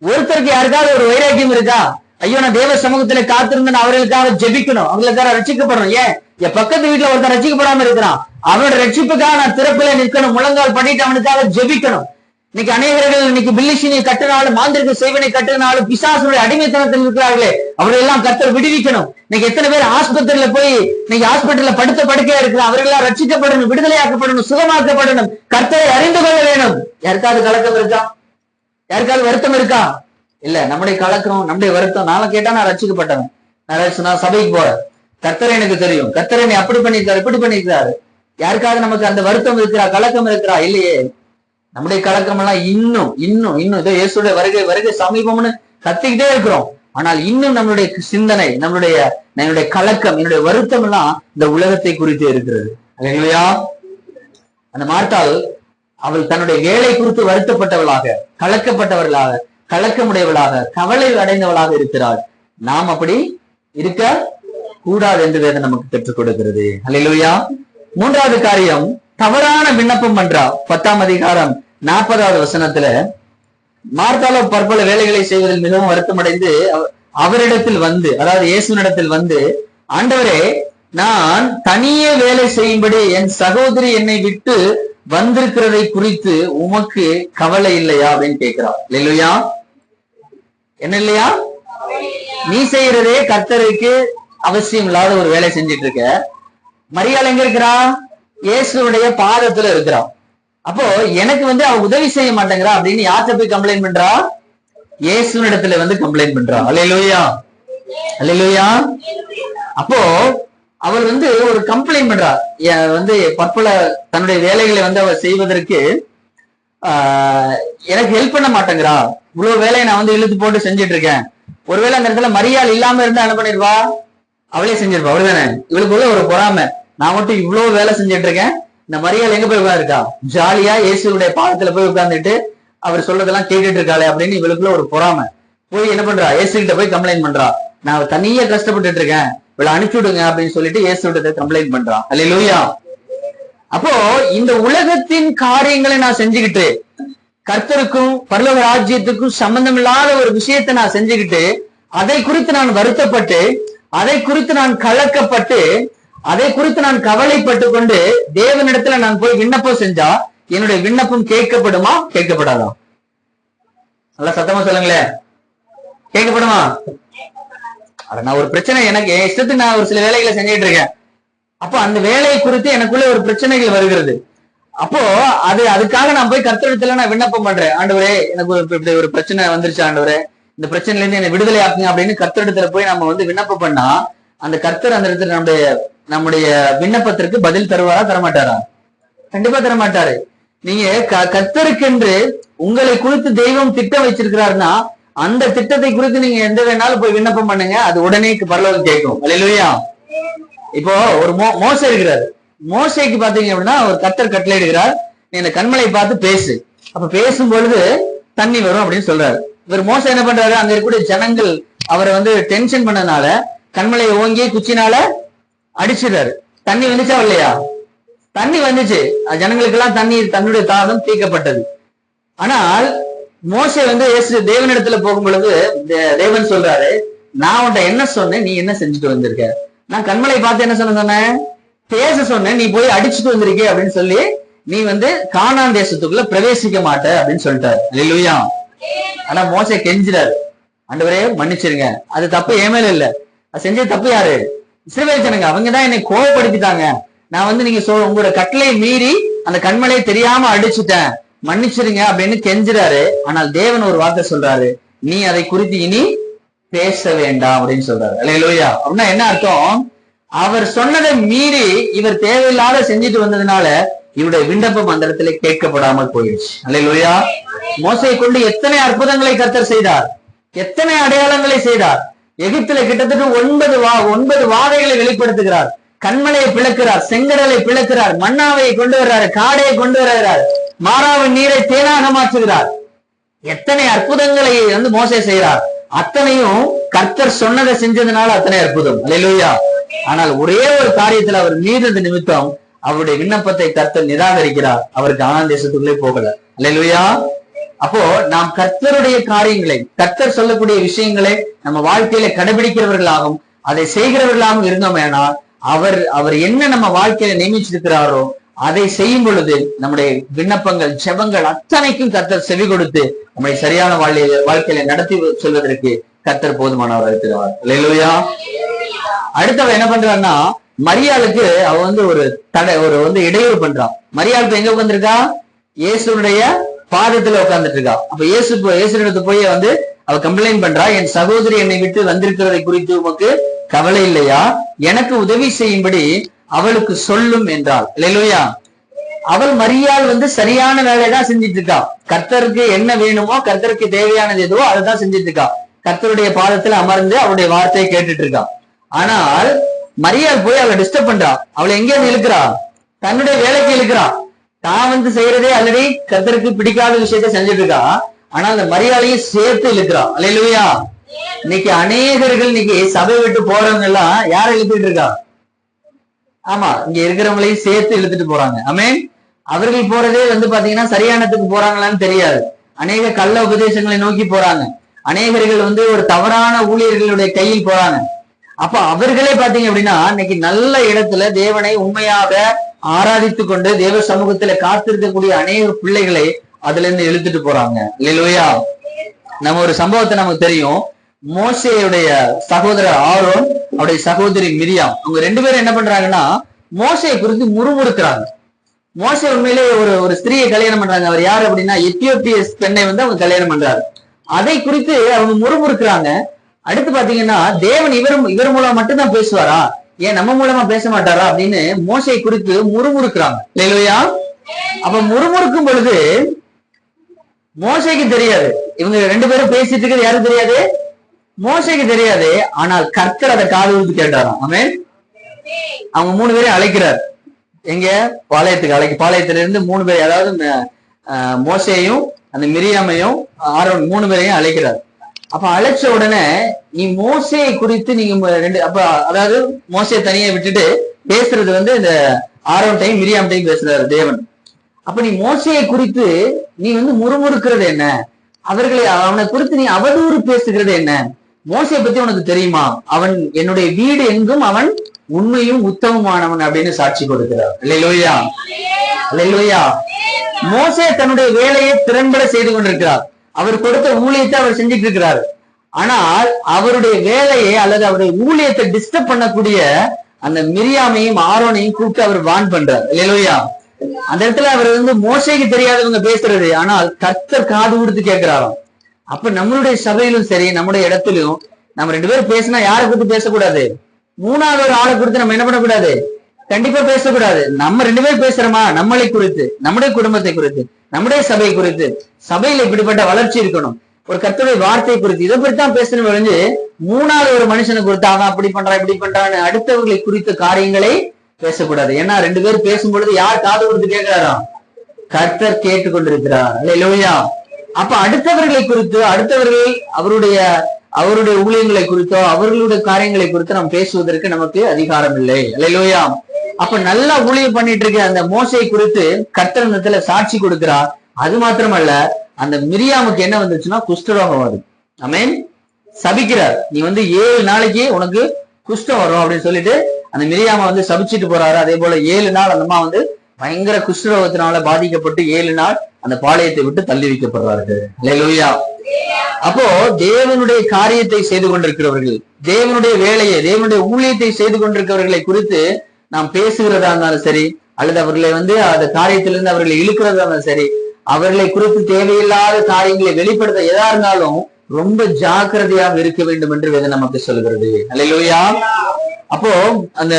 ஒருத்தருக்கு யாருக்காவது ஒரு வைராக்கியம் இருக்கா? ஐயோ நான் தேவ சமூகத்துல காத்திருந்தேன், அவர்களுக்காக ஜெபிக்கணும், அவங்களுக்காக ரட்சிக்கப்படணும். ஏன் என் பக்கத்து வீட்டுல ஒருத்தர் ரட்சிக்கப்படாம இருக்கிறான், அவனோட ரட்சிப்புக்காக நான் திறப்பில நிற்கணும், முழங்கால் பண்ணிட்டு அவனுக்காக ஜெபிக்கணும். இன்னைக்கு அநேகர்கள் இன்னைக்கு பில்லிஷினை கட்டினாலும், மாந்திரிக சேவனை கட்டினாலும், பிசாசுடைய அடிமைத்தனத்தில் இருக்கிறார்களே, அவர்கள் எல்லாம் கர்த்தர் விடுவிக்கணும். இன்னைக்கு எத்தனை பேர் ஆஸ்பத்திரியில போய் இன்னைக்கு ஹாஸ்பிட்டல்ல படுத்த படுக்கையா இருக்கிறான், அவர்களெல்லாம் ரட்சிக்கப்படணும், விடுதலையாக்கப்படணும், சுகமாக்கப்படணும், கர்த்தரை அறிந்து கொள்ள வேணும். யாருக்காவது கலக்கம் இருக்கா? யாருக்காவது வருத்தம் இருக்கா? இல்ல. நம்முடைய கலக்கம், நம்முடைய வருத்தம், நானும் கேட்டா நான் ரட்சிக்கப்பட்டவன், நான் சபைக்கு போறேன், கர்த்தரை எனக்கு தெரியும், கர்த்தரை என்னை அப்படி பண்ணிருக்காரு, இப்படி பண்ணிருக்காரு. யாருக்காவது நமக்கு அந்த வருத்தம் இருக்கிறா, கலக்கம் இருக்கிறா? இல்லையே. நம்முடைய கலக்கம் எல்லாம் இன்னும் இன்னும் இன்னும் இதோ இயேசுடைய வருகை வருகை சமீபம்னு கத்திக்கிட்டே இருக்கிறோம். ஆனால் இன்னும் நம்மளுடைய சிந்தனை, நம்மளுடைய கலக்கம், என்னுடைய வருத்தம் எல்லாம் இந்த உலகத்தை குறித்து இருக்கிறது. இல்லையா? அந்த மார்த்தாள் அவள் தன்னுடைய வேலை குறித்து வருத்தப்பட்டவளாக, கலக்கப்பட்டவர்களாக, கலக்கமுடையவளாக, கவலை அடைந்தவளாக இருக்கிறாள். நாம் அப்படி இருக்க கூடாது என்று வேதம் நமக்கு பெற்றுக் கொடுக்கிறது. அல்லேலூயா. மூன்றாவது காரியம், தவறான விண்ணப்பம் பண்றா. 10ஆம் அதிகாரம் 40வது வசனத்துல மார்த்தாளோ பற்பல வேலைகளை செய்வதில் மிகவும் வருத்தம் அடைந்து அவரிடத்தில் வந்து, அதாவது இயேசுவினிடத்தில் வந்து, ஆண்டவரே நான் தனியே வேலை செய்யும்படி என் சகோதரி என்னை விட்டு வந்திருக்கிறதை குறித்து உமக்கு கவலை இல்லையா அப்படின்னு கேட்கிறார். இல்லையா? என்ன இல்லையா? நீ செய்யறதே கர்த்தருக்கு அவசியம் இல்லாத ஒரு வேலை செஞ்சிட்டு இருக்க. மரியாள் எங்க இருக்கிறா? இயேசுடைய பாதத்துல இருக்கிறா. அப்போ எனக்கு வந்து அவ உதவி செய்ய மாட்டேங்கிறா அப்படின்னு யார்கிட்ட போய் கம்ப்ளைண்ட் பண்றா? இயேசுவினிடத்துல வந்து கம்ப்ளைண்ட் பண்றா. அல்லேலூயா, அல்லேலூயா. அப்போ அவள் வந்து ஒரு கம்ப்ளைண்ட் பண்றா, வந்து பற்பல தன்னுடைய வேலைகளை வந்து அவள் செய்வதற்கு எனக்கு ஹெல்ப் பண்ண மாட்டேங்கிறா, இவ்வளவு வேலையை நான் வந்து இழுத்து போட்டு செஞ்சுட்டு இருக்கேன். ஒருவேளை அந்த இடத்துல மரியாள் இல்லாம இருந்தா என்ன பண்ணிருவா? அவளே செஞ்சிருப்பா. அவ்வளவுதானே? இவளுக்குள்ள ஒரு பொறாமை, நான் மட்டும் இவ்வளவு வேலை செஞ்சுட்டு இருக்கேன், இந்த மரியாள் எங்க போய் உட்காந்துருக்கா? ஜாலியா இயேசுடைய பாதத்துல போய் உட்கார்ந்துட்டு அவர் சொல்றதெல்லாம் கேட்டுட்டு இருக்காளே அப்படின்னு இவளுக்குள்ள ஒரு பொறாமை. போய் என்ன பண்றா? இயேசு கிட்ட போய் கம்ப்ளைண்ட் பண்றா, நான் தனியா கஷ்டப்பட்டுட்டு இருக்கேன், இவளை அனுப்பிச்சு விடுங்க அப்படின்னு சொல்லிட்டு இயேசுகிட்ட கம்ப்ளைண்ட் பண்றான். அல்லேலூயா. அப்போ இந்த உலகத்தின் காரியங்களை நான் செஞ்சுக்கிட்டு, கர்த்தருக்கும் பரலோக ராஜ்யத்துக்கும் சம்பந்தம் இல்லாத ஒரு விஷயத்தை நான் செஞ்சுக்கிட்டு, அதை குறித்து நான் வருத்தப்பட்டு, அதை குறித்து நான் கலக்கப்பட்டு, அதை குறித்து நான் கவலைப்பட்டு கொண்டு தேவனிடத்துல நான் போய் விண்ணப்பம் செஞ்சா என்னுடைய விண்ணப்பம் கேட்கப்படுமா? கேட்கப்படாதா? நல்லா சத்தமா சொல்லுங்களேன். கேட்கப்படுமா? நான் ஒரு பிரச்சனை, எனக்கு இஷ்டத்துக்கு நான் ஒரு சில வேலைகளை செஞ்சுட்டு இருக்கேன். அப்போ அந்த வேலையை குறித்து எனக்குள்ள ஒரு பிரச்சனைகள் வருகிறது. அப்போ அதுக்காக நான் போய் கர்த்தரிடத்துல நான் விண்ணப்பம் பண்றேன், ஆண்டவரே எனக்கு இப்படி ஒரு பிரச்சனை வந்துருச்சு, ஆண்டவரே இந்த பிரச்சனைல இருந்து என்னை விடுதலை ஆக்குங்க அப்படின்னு கர்த்தரிடத்துல போய் நம்ம வந்து விண்ணப்பம் பண்ணா அந்த கர்த்தர் அந்த இடத்துல நம்முடைய விண்ணப்பத்திற்கு பதில் தருவாரா? தரமாட்டாரா? கண்டிப்பா தரமாட்டாரு. நீங்க கர்த்தருக்கென்று உங்களை குறித்து தெய்வம் திட்டம் வச்சிருக்கிறாருன்னா அந்த திட்டத்தை குறித்து நீங்க எந்த வேணாலும் போய் விண்ணப்பம் பண்ணுங்க, அது உடனே பரலோகம் கேட்கும். அல்லேலூயா. இப்போ ஒரு மோசே இருக்கிறாரு. மோசேக்கு பாத்தீங்க அப்படின்னா ஒரு கர்த்தர் கட்டளை எடுக்கிறார், நீ இந்த கண்மலை பார்த்து பேசு, அப்ப பேசும் பொழுது தண்ணி வரும் அப்படின்னு சொல்றாரு. இவர் மோசே என்ன பண்றாரு, அங்க இருக்கக்கூடிய ஜனங்கள் அவரை வந்து டென்ஷன் பண்ணதுனால கண்மலையை ஓங்கி குச்சினால அடிச்சிடுறாரு. தண்ணி வந்துச்சா இல்லையா? தண்ணி வந்துச்சு. ஜனங்களுக்கு எல்லாம் தன்னுடைய தாகம் தீர்க்கப்பட்டது. ஆனால் மோசே வந்து தேவனிடத்துல போகும் பொழுது தேவன் சொல்றாரு, நான் உன்ட்ட என்ன சொன்னேன், நீ என்ன செஞ்சுட்டு வந்திருக்க? நான் கண்மலை பார்த்து என்ன சொன்னேன், பேச சொன்னேன், நீ போய் அடிச்சுட்டு வந்திருக்கே அப்படின்னு சொல்லி நீ வந்து கானான் தேசத்துக்குள்ள பிரவேசிக்க மாட்ட அப்படின்னு சொல்லிட்டாரு. அல்லேலூயா. ஆனா மோசே கெஞ்சிறாரு, ஆண்டவரே மன்னிச்சிருங்க, அது தப்பு என் மேல இல்ல, அது செஞ்ச தப்பு யாரு? இஸ்ரவேல் ஜனங்க. அவங்கதான் என்னை கோவப்படுத்திட்டாங்க. நான் வந்து நீங்க உங்களோட கட்டளையை மீறி அந்த கண்மலையை தெரியாம அடிச்சுட்டேன், மன்னிச்சிருங்க அப்படின்னு கெஞ்சுறாரு. ஆனால் தேவன் ஒரு வார்த்தை சொல்றாரு, நீ அதை குறித்து இனி பேச வேண்டாம் அப்படின்னு சொல்றாரு. அல்லேலூயா. அப்படின்னா என்ன அர்த்தம்? அவர் சொன்னதை மீறி இவர் தேவையில்லாத செஞ்சுட்டு வந்ததுனால இவருடைய விண்ணப்பம் அந்த இடத்துல கேட்கப்படாமல் போயிடுச்சு. அல்லேலூயா. மோசையை கொண்டு எத்தனை அற்புதங்களை கர்த்தர் செய்தார், எத்தனை அடையாளங்களை செய்தார். எகிப்துல கிட்டத்தட்ட 9 வாதைகளை வெளிப்படுத்துகிறார். கண்மலையை பிளக்கிறார், செங்கடலை பிளக்கிறார், மன்னாவை கொண்டு வர்றாரு, காடையை கொண்டு வருகிறார், மாறாவின் நீரை தேனாக மாற்றுகிறார். எத்தனை அற்புதங்களை வந்து மோசே செய்கிறார். அத்தனையும் கர்த்தர் சொன்னதை செஞ்சதுனால அத்தனை அற்புதம். அல்லேலூயா. ஆனால் ஒரே ஒரு காரியத்துல அவர் மீறது நிமித்தம் அவருடைய விண்ணப்பத்தை கர்த்தர் நிராகரிக்கிறார். அவருக்கு கானான் தேசத்துக்குள்ளே போகல. அல்லேலூயா. அப்போ நாம் கர்த்தருடைய காரியங்களை, கர்த்தர் சொல்லக்கூடிய விஷயங்களை நம்ம வாழ்க்கையில கடைபிடிக்கிறவர்களாகவும் அதை செய்கிறவர்களாகவும் இருந்தோமேனால் அவர் என்ன நம்ம வாழ்க்கையில நியமிச்சிருக்கிறாரோ அதை செய்யும் பொழுது நம்முடைய விண்ணப்பங்கள், ஜெபங்கள் அத்தனைக்கும் கர்த்தர் செவி கொடுத்து நம்முடைய சரியான வாழ்க்கையில நடத்தி செல்வதற்கு கர்த்தர் போதுமானவர் இருக்கிறார். அல்லேலூயா. அடுத்தவ என்ன பண்றான்னா, மரியாளுக்கு அவ வந்து ஒரு இடையூறு பண்றான். மரியாளுக்கு எங்க உட்காந்துருக்கா? இயேசுடைய பாதத்துல உட்கார்ந்துட்டு இருக்கா. அப்ப இயேசுடத்து போய் வந்து அவ கம்ப்ளைண்ட் பண்றா, என் சகோதரி என்னை விட்டு வந்திருக்கிறதை குறித்து உமக்கு கவலை இல்லையா? எனக்கு உதவி செய்யும்படி அவளுக்கு சொல்லும் என்றாள். அல்லேலூயா. அவள் மரியாள் வந்து சரியான வேலையதான் செஞ்சிட்டு இருக்கா. கர்த்தருக்கு என்ன வேணுமோ, கர்த்தருக்கு தேவையானது எதுவோ அதை தான் செஞ்சிட்டு இருக்கா. கர்த்தருடைய பாதத்துல அமர்ந்து அவருடைய வார்த்தையை கேட்டுட்டு இருக்கா. ஆனால் மரியாள் போய் அவளை டிஸ்டர்ப் பண்றா. அவளை எங்கே இழுக்கிறா? தன்னுடைய வேலைக்கு இழுக்கிறா. தான் வந்து செய்யறதே ஆல்ரெடி கர்த்தருக்கு பிடிக்காத விஷயத்த செஞ்சுட்டு இருக்கா. ஆனா அந்த மரியாதையும் சேர்த்து இழுக்கிறா. அல்லேலூயா. இன்னைக்கு அநேகர்கள் இன்னைக்கு சபை விட்டு போறவங்க எல்லாம் யாரை இழுத்துட்டு இருக்கா? ஆமா, இங்க இருக்கிறவங்களையும் சேர்த்து இழுத்துட்டு போறாங்க. ஆமென். அவர்கள் போறதே வந்து பாத்தீங்கன்னா சரியானத்துக்கு போறாங்களான்னு தெரியாது. அநேக கள்ள உபதேசங்களை நோக்கி போறாங்க. அநேகர்கள் வந்து ஒரு தவறான ஊழியர்களுடைய கையில் போறாங்க. அப்ப அவர்களே பாத்தீங்க அப்படின்னா இன்னைக்கு நல்ல இடத்துல தேவனை உண்மையாக ஆராதித்து கொண்டு தேவ சமூகத்துல காத்திருக்கக்கூடிய அநேக பிள்ளைகளை அதுல இருந்து இழுத்துட்டு போறாங்க. இல்லையா? நம்ம ஒரு சம்பவத்தை நமக்கு தெரியும். மோசேயுடைய சகோதரர் ஆரோன், அவருடைய சகோதரி மிரியாம், அவங்க 2 பேரும் என்ன பண்றாங்கன்னா மோசையை குறித்து முறுமுறுக்கிறாங்க. மோசே உண்மையிலே ஒரு ஸ்திரீயை கல்யாணம் பண்றாங்க. அவர் யாரு அப்படின்னா எத்தியோப்பிய பெண்ணை வந்து அவங்க கல்யாணம் பண்றாரு. அதை குறித்து அவங்க முறுமுறுக்கிறாங்க. அடுத்து பாத்தீங்கன்னா தேவன் இவர் மூலம் மட்டும்தான் பேசுவாரா, ஏன் நம்ம மூலமா பேச மாட்டாரா அப்படின்னு மோசையை குறித்து முறுமுறுக்கிறாங்க. இல்லையா? அப்ப முறுமுறுக்கும் பொழுது மோசைக்கு தெரியாது இவங்க 2 பேரும் பேசிட்டு இருக்கிறது யாரும் தெரியாது, மோசைக்கு தெரியாது. ஆனால் கர்த்தர் அதை காது கொடுத்து கேட்டாராம். ஆமென். அவங்க 3 பேரையும் அழைக்கிறார். எங்க? பாளையத்துக்கு பாளையத்துல இருந்து 3 பேர், அதாவது மோசையையும் அந்த மிரியாமையும் ஆரோன் 3 பேரையும் அழைக்கிறார். அப்ப அழைச்ச உடனே நீ மோசையை குறித்து நீங்க அதாவது மோசையை தனியை விட்டுட்டு பேசுறது வந்து இந்த ஆரோன் டைம் மிரியாம் டைம் பேசுறாரு தேவன். அப்ப நீ மோசையை குறித்து நீ வந்து முறுமுறுக்கிறது என்ன, அவனை குறித்து நீ அவதூறு பேசுகிறது என்ன, மோசையை பத்தி உனக்கு தெரியுமா, அவன் என்னுடைய வீடு எங்கும் அவன் உண்மையும் உத்தமமானவன் அப்படின்னு சாட்சி கொடுக்கிறார். அல்லேலூயா, அல்லேலூயா. மோசே தன்னுடைய வேலையை திறன்பட செய்து கொண்டிருக்கிறார். அவர் கொடுத்த ஊழியத்தை அவர் செஞ்சுட்டு இருக்கிறார். ஆனால் அவருடைய வேலையை அல்லது அவருடைய ஊழியத்தை டிஸ்டர்ப் பண்ணக்கூடிய அந்த மிரியாமையும் ஆரோனையும் கூப்பிட்டு அவர் வான் பண்றார். அல்லேலூயா. அந்த இடத்துல அவர் வந்து மோசைக்கு தெரியாதவங்க பேசுறது, ஆனால் கர்த்தர் காது கொடுத்து கேட்கிறாராம். அப்ப நம்மளுடைய சபையிலும் சரி, நம்முடைய இடத்திலும் நம்ம 2 பேரும் பேசினா யாரை குறித்து பேசக்கூடாது, 3வது ஒரு ஆளை குறித்து நம்ம என்ன பண்ணக்கூடாது, கண்டிப்பா பேசக்கூடாது. நம்ம 2 பேரும் பேசுறோமா, நம்மளை குறித்து, நம்முடைய குடும்பத்தை குறித்து, நம்முடைய சபை குறித்து, சபையில இப்படிப்பட்ட வளர்ச்சி இருக்கணும், ஒரு கர்த்தருடைய வார்த்தை குறித்து, இதை குறித்தான் பேசணும். விளைஞ்சு 3வது ஒரு மனுஷனை குறித்து அவன் அப்படி பண்றான் இப்படி பண்றான்னு அடுத்தவர்களை குறித்த காரியங்களை பேசக்கூடாது. ஏன்னா 2 பேரும் பேசும் பொழுது யார் காது கொடுத்து கேட்கிறாராம், கர்த்தர் கேட்டுக்கொண்டிருக்கிறார். அல்லேலூயா. அப்ப அடுத்தவர்களை குறித்து, அவருடைய அவருடைய ஊழியங்களை குறித்தோ அவர்களுடைய காரியங்களை குறித்து நாம் பேசுவதற்கு நமக்கு அதிகாரம் இல்லை. அல்லேலூயா. அப்ப நல்லா ஊழியம் பண்ணிட்டு இருக்க அந்த மோசையை குறித்து கர்த்தர் சாட்சி கொடுக்கிறார். அது மாத்திரமல்ல, அந்த மிரியாமுக்கு என்ன வந்துச்சுன்னா குஷ்டரோகம் வருது. ஆமென். சபிக்கிறார், நீ 7 நாளைக்கு உனக்கு குஷ்டம் வரும் அப்படின்னு சொல்லிட்டு அந்த மிரியாம சபிச்சுட்டு போறாரு. அதே போல 7 நாள் அந்த அம்மா பயங்கர குஷ்டரோகத்தினால பாதிக்கப்பட்டு 7 நாள் அந்த பாளையத்தை விட்டு தள்ளி வைக்கப்படுறார்கள். அல்லேலூயா. அப்போ தேவனுடைய காரியத்தை செய்து கொண்டிருக்கிறவர்கள், தேவனுடைய வேலையை, தேவனுடைய ஊழியத்தை செய்து கொண்டிருக்கிறவர்களை குறித்து நாம் பேசுகிறதா இருந்தாலும் சரி, அல்லது அவர்களை அந்த காரியத்திலிருந்து அவர்களை இழுக்கிறதா இருந்தாலும் சரி, அவர்களை குறித்து தேவையில்லாத காரியங்களை வெளிப்படுத்த எதா இருந்தாலும் ரொம்ப ஜாக்கிரதையாக இருக்க வேண்டும் என்று வேதம் நமக்கு சொல்கிறது. அல்லேலூயா. அப்போ அந்த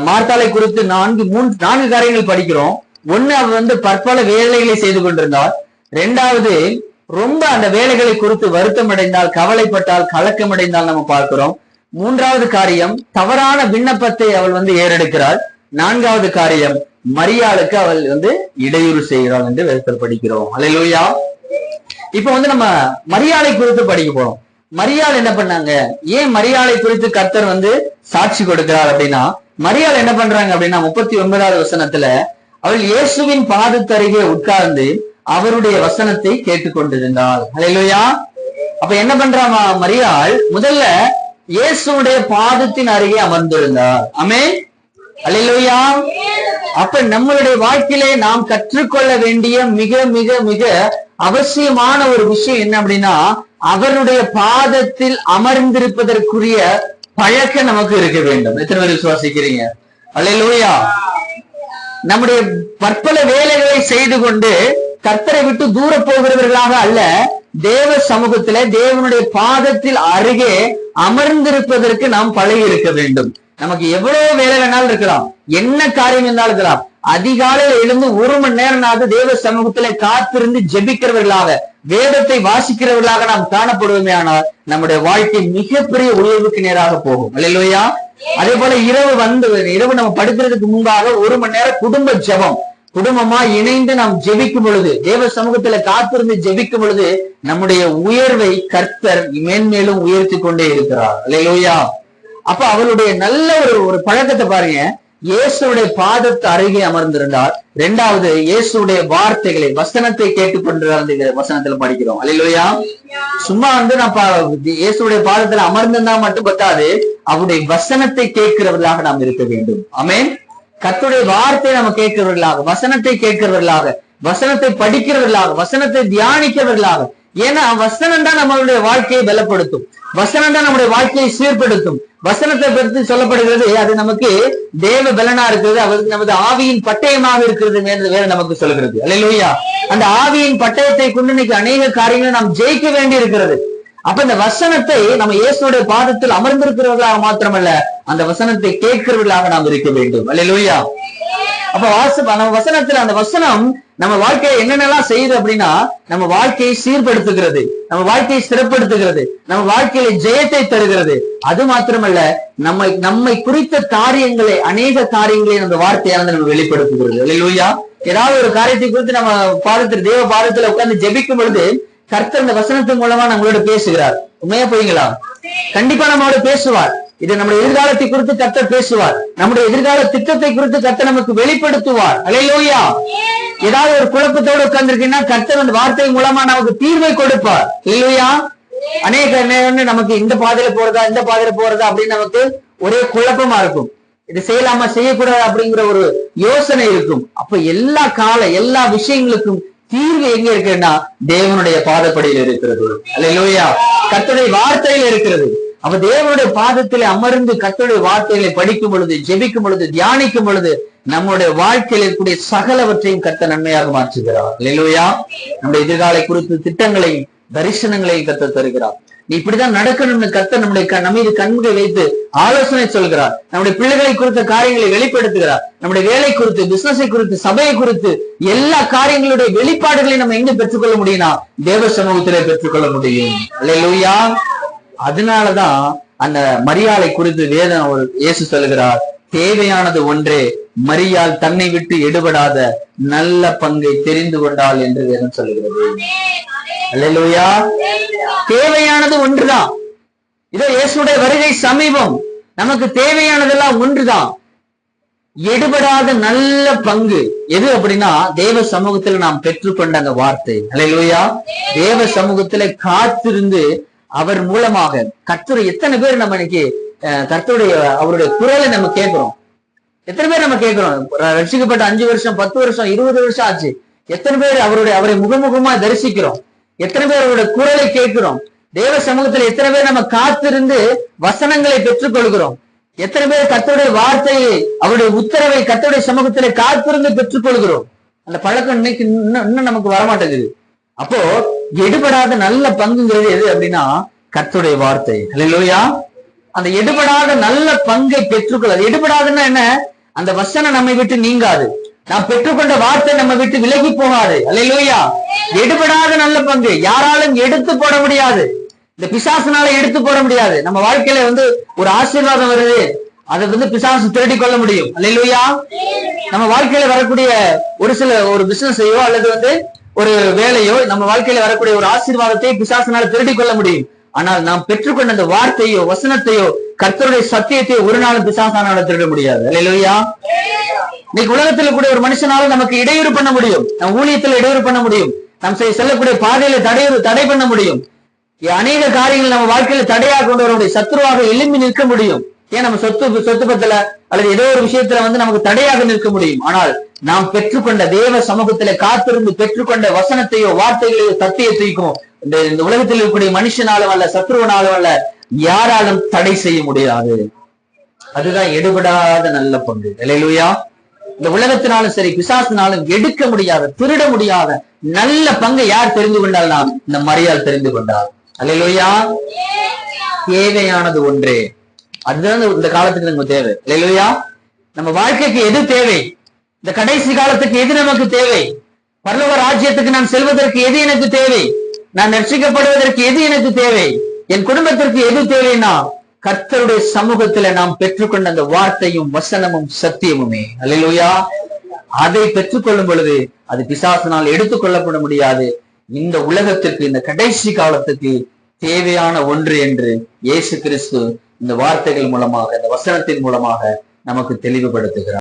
மார்த்தாளை குறித்து 4 காரியங்கள் படிக்கிறோம். ஒண்ணு, அவர் பற்பல வேலைகளை செய்து கொண்டிருந்தார். 2வது, ரொம்ப அந்த வேலைகளை குறித்து வருத்தம் அடைந்தால், கவலைப்பட்டால், கலக்கம் அடைந்தால் நம்ம பார்க்கிறோம். 3வது காரியம், தவறான விண்ணப்பத்தை அவள் ஏறெடுக்கிறாள். 4வது காரியம், மரியாளுக்கு அவள் இடையூறு செய்கிறாள் என்று வேதத்தில் படிக்கிறோம். அல்லேலூயா. இப்ப நம்ம மரியாளை குறித்து படிக்க போறோம். மரியாள் என்ன பண்ணாங்க? ஏன் மரியாளை குறித்து கர்த்தர் சாட்சி கொடுக்கிறார் அப்படின்னா, மரியாள் என்ன பண்றாங்க அப்படின்னா 39வது வசனத்துல, அவள் இயேசுவின் பாதத்தருகே உட்கார்ந்து அவருடைய வசனத்தை கேட்டுக்கொண்டிருந்தாள். அல்லேலூயா. அப்ப என்ன பண்றா மரியாள்? முதல்ல இயேசுடைய பாதத்தின் அருகே அமர்ந்திருந்தார். ஆமென். அல்லேலூயா. அப்ப நம்மளுடைய வாழ்க்கையிலே நாம் கற்றுக்கொள்ள வேண்டிய மிக மிக மிக அவசியமான ஒரு விஷயம் என்ன அப்படின்னா, அவருடைய பாதத்தில் அமர்ந்திருப்பதற்குரிய பழக்கம் நமக்கு இருக்க வேண்டும். எத்தனை பேர் விசுவாசிக்கிறீங்க? அல்லேலூயா. நம்முடைய பற்பல வேலைகளை செய்து கொண்டு கர்த்தரை விட்டு தூர போகிறவர்களாக அல்ல, தேவ சமூகத்தில தேவனுடைய பாதத்தில் அருகே அமர்ந்திருப்பதற்கு நாம் பழகி இருக்க வேண்டும். நமக்கு எவ்வளவு வேலை வேணாலும் இருக்கலாம், என்ன காரியம் இருந்தாலும் இருக்கலாம், அதிகாலையில் எழுந்து 1 மணி நேரம் தேவ சமூகத்திலே காத்திருந்து ஜெபிக்கிறவர்களாக, வேதத்தை வாசிக்கிறவர்களாக நாம் காணப்படுவோமே ஆனால் நம்முடைய வாழ்க்கை மிகப்பெரிய உயர்வுக்கு நேராக போகும். அல்லேலூயா. அதே போல இரவு நம்ம படுக்கிறதுக்கு முன்பாக 1 மணி நேரம் குடும்ப ஜெபம், குடும்பமா இணைந்து நாம் ஜெபிக்கும் பொழுது, தேவ சமூகத்துல காத்திருந்து ஜெபிக்கும் பொழுது நம்முடைய உயர்வை கர்த்தர் மேன்மேலும் உயர்த்தி கொண்டே இருக்கிறார். அல்லேலூயா. அப்ப அவளுடைய நல்ல ஒரு பழக்கத்தை பாருங்க. இயேசுடைய பாதத்து அருகே அமர்ந்திருந்தார். 2வது, இயேசுடைய வார்த்தைகளை, வசனத்தை கேட்டுக்கொண்டிருந்த வசனத்துல படிக்கிறோம். அல்லேலூயா. சும்மா நான் இயேசுடைய பாதத்துல அமர்ந்திருந்தா மட்டும் பத்தாது, அவருடைய வசனத்தை கேட்கிறவர்களாக நாம் இருக்க வேண்டும். ஆமென். கர்த்தருடைய வார்த்தை நம்ம கேட்கிறவர்களாக, வசனத்தை கேட்கிறவர்களாக, வசனத்தை படிக்கிறவர்களாக, வசனத்தை தியானிக்கிறவர்களாக. ஏன்னா வசனம் தான் நம்மளுடைய வாழ்க்கையை பலப்படுத்தும், வசனம் தான் நம்முடைய வாழ்க்கையை சீர்படுத்தும். வசனத்தை பற்றி சொல்லப்படுகிறது, அது நமக்கு தேவ பலனா இருக்கிறது, அவருக்கு நமது ஆவியின் பட்டயமாக இருக்கிறது வேற நமக்கு சொல்கிறது. அல்லேலூயா. அந்த ஆவியின் பட்டயத்தை கொண்டு இன்னைக்கு அநேக காரியங்களை நாம் ஜெயிக்க வேண்டி இருக்கிறது. அப்ப இந்த வசனத்தை நம்ம இயேசுடைய பாதத்தில் அமர்ந்திருக்கிறவர்களாக மாத்திரமல்ல, அந்த வசனத்தை கேட்கிறவர்களாக நாம் இருக்க வேண்டும். அல்லேலூயா. அப்ப நம்ம வசனத்துல, அந்த வசனம் நம்ம வாழ்க்கையை என்னென்னலாம் செய்யுது அப்படின்னா, நம்ம வாழ்க்கையை சீர்படுத்துகிறது, நம்ம வாழ்க்கையை சிறப்படுத்துகிறது, நம்ம வாழ்க்கையில ஜெயத்தை தருகிறது. அது மாத்திரமல்ல, நம்மை குறித்த காரியங்களை, அநேக காரியங்களை நம்ம வார்த்தையானது நம்ம வெளிப்படுத்துகிறது. அல்லேலூயா. ஏதாவது ஒரு காரியத்தை குறித்து நம்ம பாதத்தில், தேவ பாதத்துல உட்கார்ந்து ஜெபிக்கும் பொழுது கர்த்தர் இந்த வசனத்தின் மூலமா நம்மளோட பேசுகிறார். உண்மையா போறீங்களா? கண்டிப்பா நம்மளோட பேசுவார். இது நம்முடைய எதிர்காலத்தை குறித்து கர்த்தர் பேசுவார். நம்முடைய எதிர்கால திட்டத்தை குறித்து கர்த்தர் நமக்கு வெளிப்படுத்துவார். அல்லேலூயா. ஏதாவது ஒரு குழப்பத்தோடு உட்கார்ந்துருக்கீங்கன்னா கர்த்தர் அந்த வார்த்தை மூலமா நமக்கு தீர்வை கொடுப்பார். அல்லேலூயா. அநேக நமக்கு இந்த பாதையில போறதா, இந்த பாதையில போறதா அப்படின்னு நமக்கு ஒரே குழப்பமா இருக்கும். இது செய்யலாமா, செய்யக்கூடாது அப்படிங்கிற ஒரு யோசனை இருக்கும். அப்ப எல்லா விஷயங்களுக்கும் தீர்வு எங்க இருக்குன்னா தேவனுடைய பாதப்படியில் இருக்கிறது. அல்லேலூயா. கர்த்தருடைய வார்த்தையில் இருக்கிறது. அப்ப தேவனுடைய பாதத்திலே அமர்ந்து கர்த்தருடைய வார்த்தைகளை படிக்கும் பொழுது, ஜெபிக்கும் பொழுது, தியானிக்கும் பொழுது நம்முடைய வாழ்க்கையில் இருக்கக்கூடிய சகலவற்றையும் கர்த்தர் நன்மையாக மாற்றுகிறார். அல்லேலூயா. நம்முடைய எதிர்காலை குறித்து திட்டங்களையும் தரிசனங்களையும் கர்த்தர் தருகிறார். நீ இப்படிதான் நடக்கணும்னு கர்த்தர் நம்முடைய கண்களை வைத்து ஆலோசனை சொல்கிறார். நம்முடைய பிள்ளைகளை குறித்த காரியங்களை வெளிப்படுத்துகிறார். நம்முடைய வேலை குறித்து, பிசினஸை குறித்து, சபையை குறித்து எல்லா காரியங்களுடைய வெளிப்பாடுகளை நம்ம எங்க பெற்றுக்கொள்ள முடியும்னா தேவ சமூகத்திலே பெற்றுக்கொள்ள முடியும். அல்லேலூயா. அதனாலதான் அந்த மரியாளை குறித்து வேதம் இயேசு சொல்லுகிறார், தேவையானது ஒன்றே, மரியாள் தன்னை விட்டு எடுபடாத நல்ல பங்கை தெரிந்து கொண்டாள் என்று வேதம் சொல்லுகிறது. அல்லேலூயா. தேவையானது ஒன்றுதான். இதோ இயேசுடைய வருகை சமீபம். நமக்கு தேவையானதெல்லாம் ஒன்றுதான். எடுபடாத நல்ல பங்கு எது அப்படின்னா, தேவ சமூகத்துல நாம் பெற்றுக்கொண்ட அந்த வார்த்தை. அல்லேலூயா. தேவ சமூகத்துல காத்திருந்து அவர் மூலமாக கர்த்தரை எத்தனை பேர் நம்ம இன்னைக்கு கர்த்தருடைய அவருடைய குரலை நம்ம கேட்கிறோம். எத்தனை பேர் நம்ம கேட்கிறோம்? ரட்சிக்கப்பட்ட 5 வருஷம் 10 வருஷம் 20 வருஷம் ஆச்சு. எத்தனை பேர் அவரை முகமுகமா தரிசிக்கிறோம்? எத்தனை பேர் அவருடைய குரலை கேட்கிறோம்? தேவ சமூகத்துல எத்தனை பேர் நம்ம காத்திருந்து வசனங்களை பெற்றுக் கொள்கிறோம்? எத்தனை பேர் கர்த்தருடைய வார்த்தையை அவருடைய உத்தரவை கர்த்தருடைய சமூகத்திலே காத்திருந்து பெற்றுக் கொள்கிறோம்? அந்த பழக்கம் இன்னைக்கு இன்னும் நமக்கு வரமாட்டேங்குது. அப்போ எடுபடாத நல்ல பங்குங்கிறது எது அப்படின்னா கர்த்தருடைய வார்த்தை. அல்லேலூயா. அந்த எடுபடாத நல்ல பங்கை பெற்றுக்கொள்ள. எடுபடாதுன்னா என்ன? அந்த வசனம் நம்மை விட்டு நீங்காது. நாம் பெற்றுக்கொண்ட வார்த்தை நம்ம விட்டு விலகி போகாது. அல்லேலூயா. எடுபடாத நல்ல பங்கு யாராலும் எடுத்து போட முடியாது. இந்த பிசாசுனால எடுத்து போட முடியாது. நம்ம வாழ்க்கையில ஒரு ஆசீர்வாதம் வருது, அதை பிசாசு திருடி கொள்ள முடியும். அல்லேலூயா. நம்ம வாழ்க்கையில வரக்கூடிய ஒரு பிசினஸையோ அல்லது ஒரு வேலையோ, நம்ம வாழ்க்கையில வரக்கூடிய ஒரு ஆசீர்வாதத்தை பிசாசுனால திருடி கொள்ள முடியும். ஆனால் நாம் பெற்றுக்கொண்ட அந்த வார்த்தையோ வசனத்தையோ கர்த்தருடைய சத்தியத்தையோ ஒரு நாளும் பிசாசானால திருட முடியாது. அல்லேலூயா. இன்னைக்கு உலகத்துல கூட ஒரு மனுஷனால நமக்கு இடையூறு பண்ண முடியும். நம் ஊழியத்துல இடையூறு பண்ண முடியும். நம் செல்லக்கூடிய பாதையில தடை பண்ண முடியும். அநேக காரியங்கள் நம்ம வாழ்க்கையில தடையாக கொண்டவருடைய சத்துருவாக எழும்பி நிற்க முடியும். ஏன் நம்ம சொத்து பத்தல அல்லது ஏதோ ஒரு விஷயத்துல நமக்கு தடையாக நிற்க முடியும். ஆனால் நாம் பெற்றுக்கொண்ட தேவ சமூகத்தில காத்திருந்து பெற்றுக்கொண்ட வசனத்தையோ வார்த்தைகளையோ சத்தியத்தையும் இந்த உலகத்தில் இருக்கக்கூடிய மனுஷனாலும் அல்ல சத்ருவனாலும் அல்ல யாராலும் தடை செய்ய முடியாது. அதுதான் எடுபடாத நல்ல பங்கு. அல்லேலூயா. இந்த உலகத்தினாலும் சரி பிசாசினாலும் எடுக்க முடியாத திருட முடியாத நல்ல பங்கை யார் தெரிந்து கொண்டால் நாம் இந்த மரியாள் தெரிந்து கொண்டார். அல்லேலூயா. தேவையானது ஒன்றே, அதுதான் இந்த காலத்துக்கு நமக்கு தேவை. அல்லேலூயா. நம்ம வாழ்க்கைக்கு எது தேவை? இந்த கடைசி காலத்துக்கு எது நமக்கு தேவை? பரலோக ராஜ்யத்துக்கு நான் செல்வதற்கு எது எனக்கு தேவை? நான் ரட்சிக்கப்படுவதற்கு எது எனக்கு தேவை? என் குடும்பத்திற்கு எது தேவைன்னா கர்த்தருடைய சமூகத்துல நாம் பெற்றுக்கொண்ட அந்த வார்த்தையும் வசனமும் சத்தியமுமே. அல்லேலூயா. அதை பெற்றுக்கொள்ளும் பொழுது அது பிசாசினால் எடுத்துக்கொள்ளப்பட முடியாது. இந்த உலகத்திற்கு இந்த கடைசி காலத்துக்கு தேவையான ஒன்று என்று இயேசு கிறிஸ்து இந்த வார்த்தைகள் மூலமாக இந்த வசனத்தின் மூலமாக நமக்கு தெளிவுபடுத்துகிறார்.